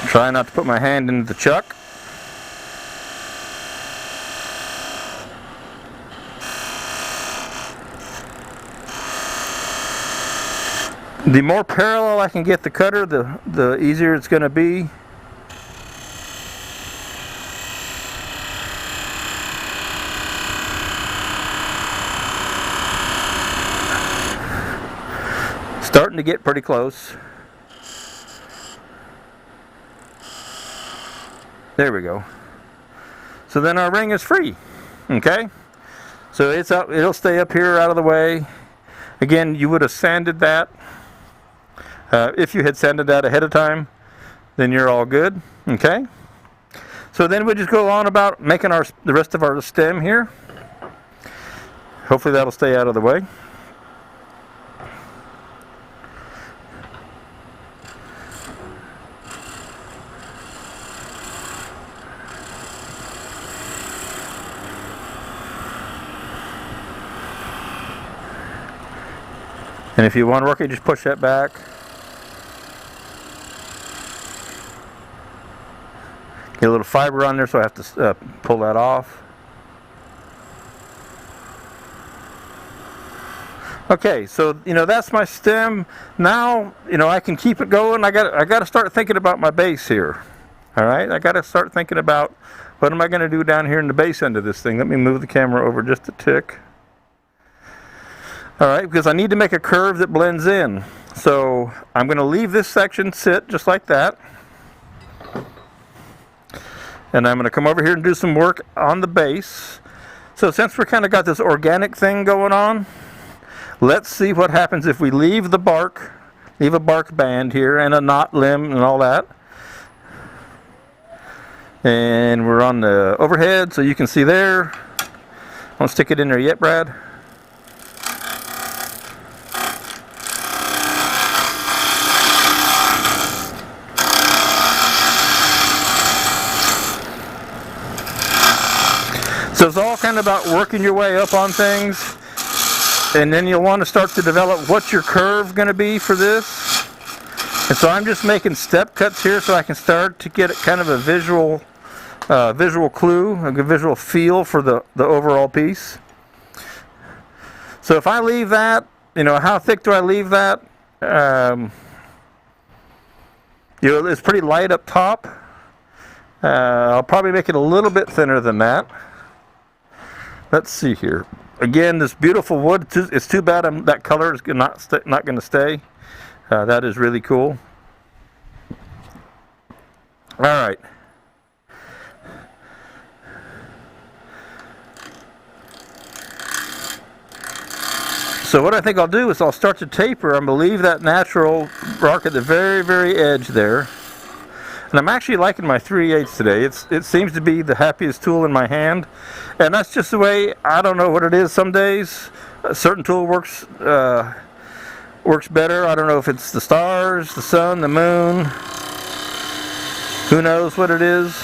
Try not to put my hand into the chuck. The more parallel I can get the cutter, the easier it's going to be. Starting to get pretty close. There we go. So then our ring is free. Okay? So it's up, it'll stay up here out of the way. Again, you would have sanded that. If you had sanded that ahead of time, then you're all good. Okay? So then we just go on about making the rest of our stem here. Hopefully that'll stay out of the way. And if you want to work it, just push that back. Get a little fiber on there, so I have to pull that off. Okay, so that's my stem. Now I can keep it going. I got to start thinking about my base here. All right, I got to start thinking about what am I going to do down here in the base end of this thing. Let me move the camera over just a tick. All right, because I need to make a curve that blends in. So I'm going to leave this section sit just like that. And I'm going to come over here and do some work on the base. So since we're kind of got this organic thing going on, let's see what happens if we leave the bark, leave a bark band here and a knot limb and all that. And we're on the overhead, so you can see there. I won't stick it in there yet, Brad. So it's all kind of about working your way up on things, and then you'll want to start to develop what's your curve going to be for this. And so I'm just making step cuts here so I can start to get kind of a visual clue, a visual feel for the overall piece. So if I leave that, how thick do I leave that? It's pretty light up top. I'll probably make it a little bit thinner than that. Let's see here. Again, this beautiful wood. It's too bad that color is not going to stay. That is really cool. All right. So what I think I'll do is I'll start to taper. I'm going to leave that natural bark at the very, very edge there. And I'm actually liking my 3/8 today. It seems to be the happiest tool in my hand. And that's just the way, I don't know what it is. Some days a certain tool works better. I don't know if it's the stars, the sun, the moon. Who knows what it is.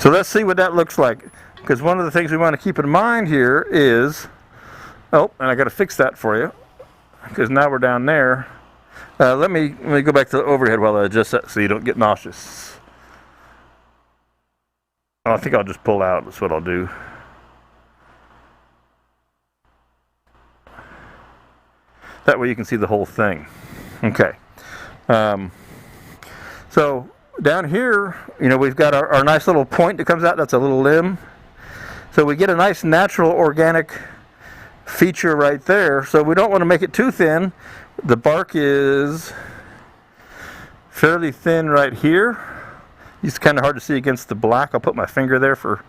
So let's see what that looks like. Because one of the things we want to keep in mind here is, and I got to fix that for you, because now we're down there. Let me go back to the overhead while I adjust that so you don't get nauseous. I think I'll just pull out. That's what I'll do. That way you can see the whole thing. Okay. So down here, we've got our nice little point that comes out. That's a little limb. So we get a nice natural organic feature right there. So we don't want to make it too thin. The bark is fairly thin right here. It's kind of hard to see against the black. I'll put my finger there for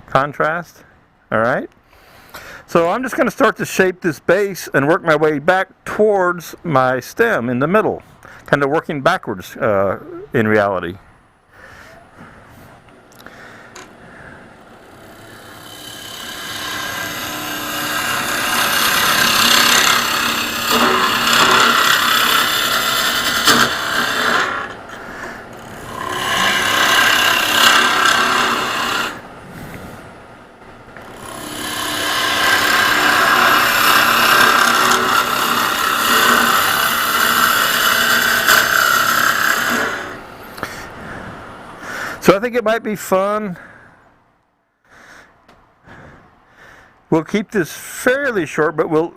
contrast. All right. So I'm just going to start to shape this base and work my way back towards my stem in the middle, kind of working backwards in reality. So I think it might be fun. We'll keep this fairly short, but we're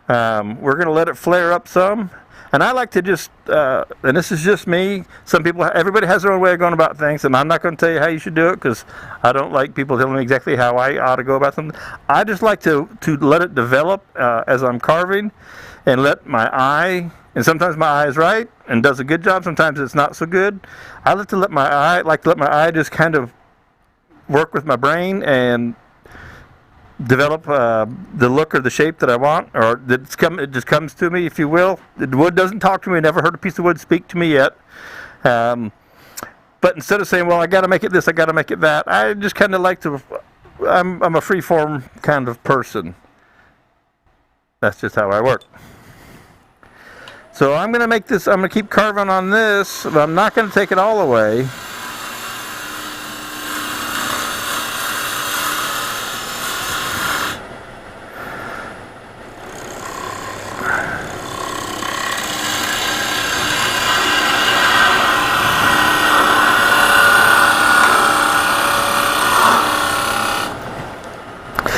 going to let it flare up some. And I like to just, and this is just me. Everybody has their own way of going about things, and I'm not going to tell you how you should do it because I don't like people telling me exactly how I ought to go about something. I just like to let it develop as I'm carving, and let my eye. And sometimes my eye is right and does a good job. Sometimes it's not so good. I like to let my eye just kind of work with my brain and develop the look or the shape that I want, or it just comes to me, if you will. The wood doesn't talk to me. I never heard a piece of wood speak to me yet. But instead of saying, well, I got to make it this, I got to make it that, I just kind of like to, I'm a free-form kind of person. That's just how I work. So I'm going to make this, I'm going to keep carving on this, but I'm not going to take it all away.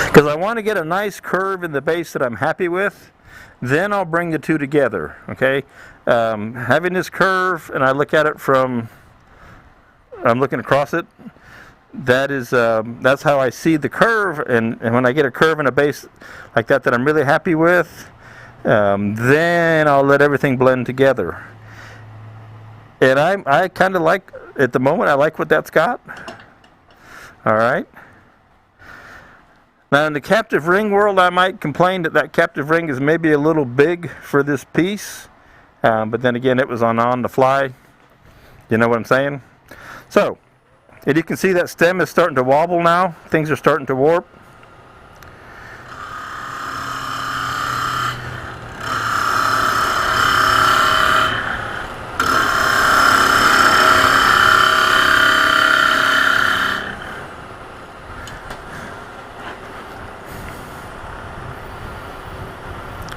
Because I want to get a nice curve in the base that I'm happy with, then I'll bring the two together, okay? Having this curve, and I look at it from, I'm looking across it, that is, that's how I see the curve, and when I get a curve and a base like that I'm really happy with, then I'll let everything blend together. And I kind of like, at the moment, I like what that's got. All right. Now in the captive ring world, I might complain that captive ring is maybe a little big for this piece, but then again, it was on the fly. You know what I'm saying? So, and you can see that stem is starting to wobble now. Things are starting to warp.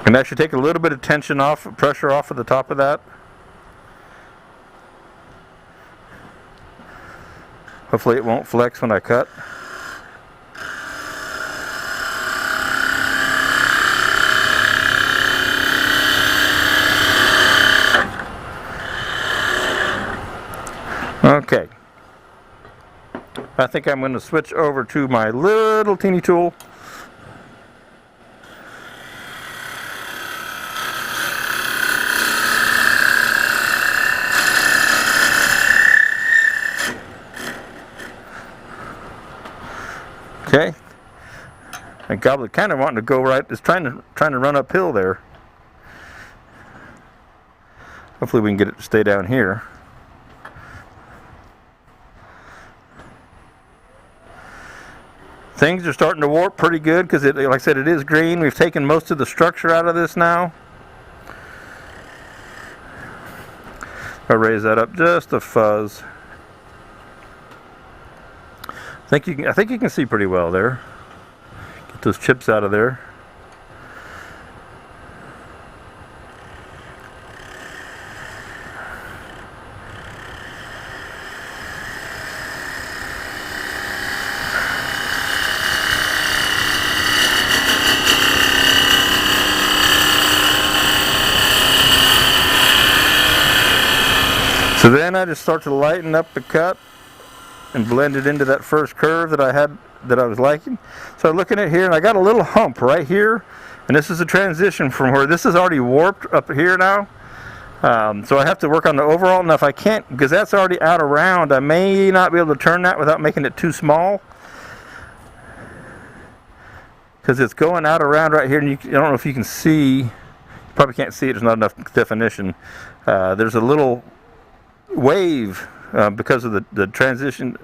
And that should take a little bit of tension off, pressure off of the top of that. Hopefully it won't flex when I cut. Okay. I think I'm going to switch over to my little teeny tool. Okay, and Gobbler kind of wanting to go right. It's trying to run uphill there. Hopefully we can get it to stay down here. Things are starting to warp pretty good because, like I said, it is green. We've taken most of the structure out of this now. I'll raise that up just a fuzz. I think you can see pretty well there. Get those chips out of there. So then I just start to lighten up the cut and blend it into that first curve that I had, that I was liking. So I'm looking at here, and I got a little hump right here, and this is a transition from where this is already warped up here now. So I have to work on the overall. Now if I can't, because that's already out around, I may not be able to turn that without making it too small, because it's going out around right here, and I don't know if you can see, you probably can't see it, there's not enough definition. There's a little wave because of the transition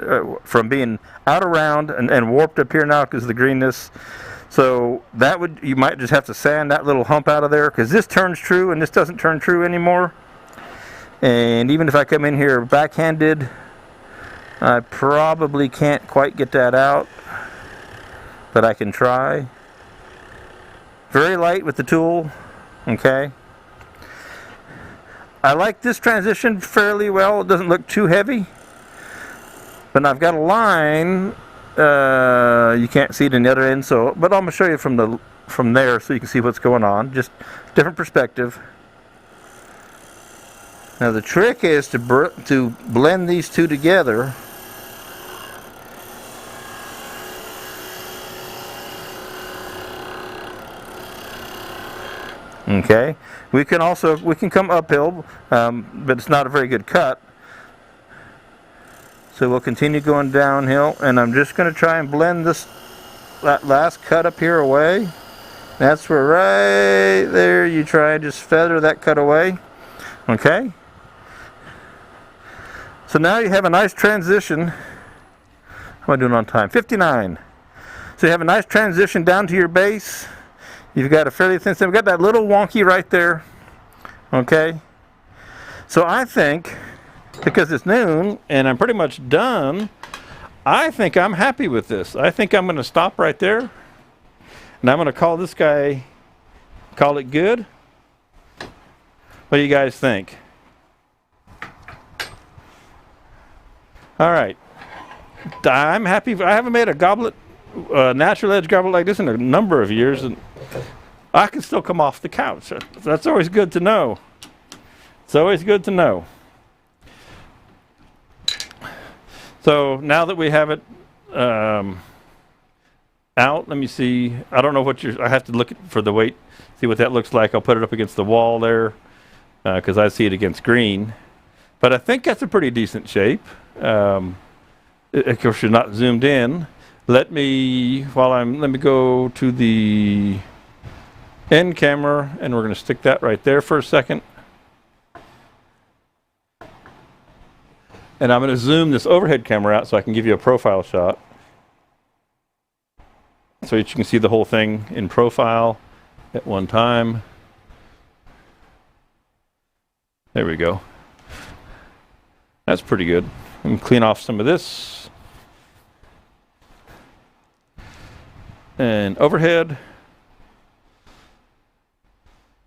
from being out around and warped up here now because of the greenness. So that you might just have to sand that little hump out of there, because this turns true and this doesn't turn true anymore. And even if I come in here backhanded, I probably can't quite get that out, but I can try. Very light with the tool, okay. I like this transition fairly well. It doesn't look too heavy. But I've got a line. You can't see it in the other end, but I'm going to show you from there so you can see what's going on. Just different perspective. Now the trick is to blend these two together. Okay, we can come uphill, but it's not a very good cut. So we'll continue going downhill, and I'm just going to try and blend this that last cut up here away. That's where right there you try and just feather that cut away. Okay? So now you have a nice transition. How am I doing on time? 59. So you have a nice transition down to your base. You've got a fairly thin stem. We've got that little wonky right there. Okay? So I think, because it's noon and I'm pretty much done, I think I'm happy with this. I think I'm going to stop right there. And I'm going to call this guy, call it good. What do you guys think? All right. I'm happy. I haven't made a goblet, natural edge goblet like this in a number of years, and I can still come off the couch. That's always good to know. It's always good to know. So now that we have it out, let me see. I don't know what I have to look for the weight, see what that looks like. I'll put it up against the wall there because I see it against green. But I think that's a pretty decent shape. Of course, you're not zoomed in. Let me go to the end camera, and we're going to stick that right there for a second. And I'm going to zoom this overhead camera out so I can give you a profile shot. So that you can see the whole thing in profile at one time. There we go. That's pretty good. I'm going to clean off some of this. And overhead.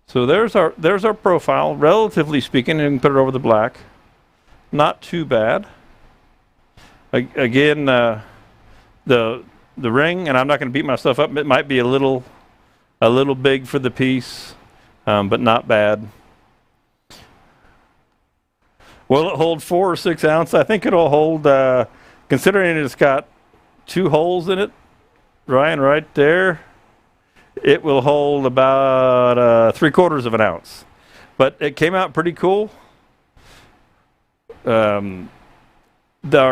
So there's our profile, relatively speaking, and we can put it over the black. Not too bad. Again, the ring, and I'm not going to beat myself up. It might be a little big for the piece, but not bad. Will it hold 4 or 6 ounce? I think it'll hold, considering it's got 2 holes in it, Ryan, right there, it will hold about 3/4 of an ounce. But it came out pretty cool. Our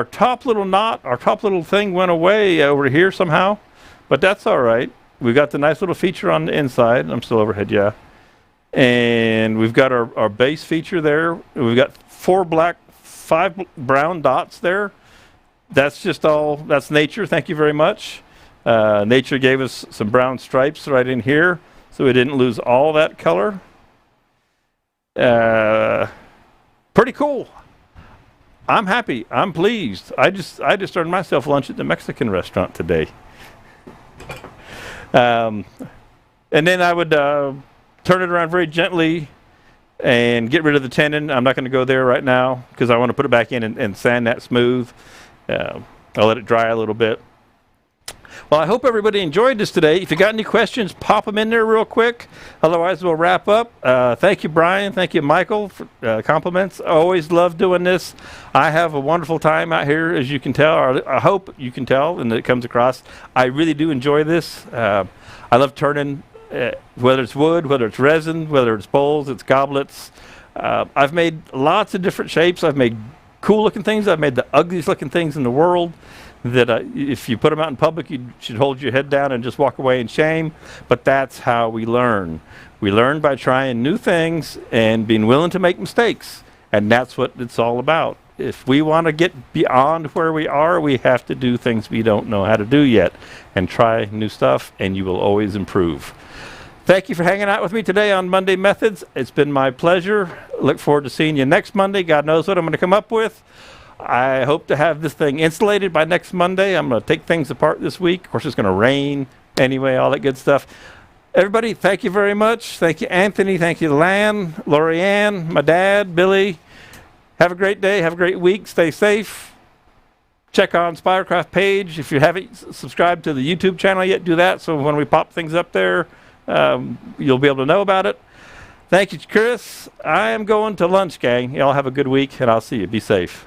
top little knot, our top little thing went away over here somehow, but that's all right. We've got the nice little feature on the inside. I'm still overhead, yeah. And we've got our base feature there. We've got 4 black, 5 brown dots there. That's just all, that's nature. Thank you very much. Nature gave us some brown stripes right in here, so we didn't lose all that color. Pretty cool. I'm happy. I'm pleased. I just earned myself lunch at the Mexican restaurant today. And then I would turn it around very gently and get rid of the tenon. I'm not going to go there right now because I want to put it back in and sand that smooth. I'll let it dry a little bit. Well, I hope everybody enjoyed this today. If you got any questions, pop them in there real quick. Otherwise, we'll wrap up. Thank you, Brian. Thank you, Michael, for compliments. I always love doing this. I have a wonderful time out here, as you can tell. Or I hope you can tell and it comes across. I really do enjoy this. I love turning, whether it's wood, whether it's resin, whether it's bowls, it's goblets. I've made lots of different shapes. I've made cool-looking things. I've made the ugliest-looking things in the world. That if you put them out in public, you should hold your head down and just walk away in shame. But that's how we learn. We learn by trying new things and being willing to make mistakes. And that's what it's all about. If we want to get beyond where we are, we have to do things we don't know how to do yet and try new stuff, and you will always improve. Thank you for hanging out with me today on Monday Methods. It's been my pleasure. Look forward to seeing you next Monday. God knows what I'm going to come up with. I hope to have this thing insulated by next Monday. I'm going to take things apart this week. Of course, it's going to rain anyway, all that good stuff. Everybody, thank you very much. Thank you, Anthony. Thank you, Lan, Lorianne, my dad, Billy. Have a great day. Have a great week. Stay safe. Check on Spiracraft page. If you haven't subscribed to the YouTube channel yet, do that. So when we pop things up there, you'll be able to know about it. Thank you, Chris. I am going to lunch, gang. Y'all have a good week, and I'll see you. Be safe.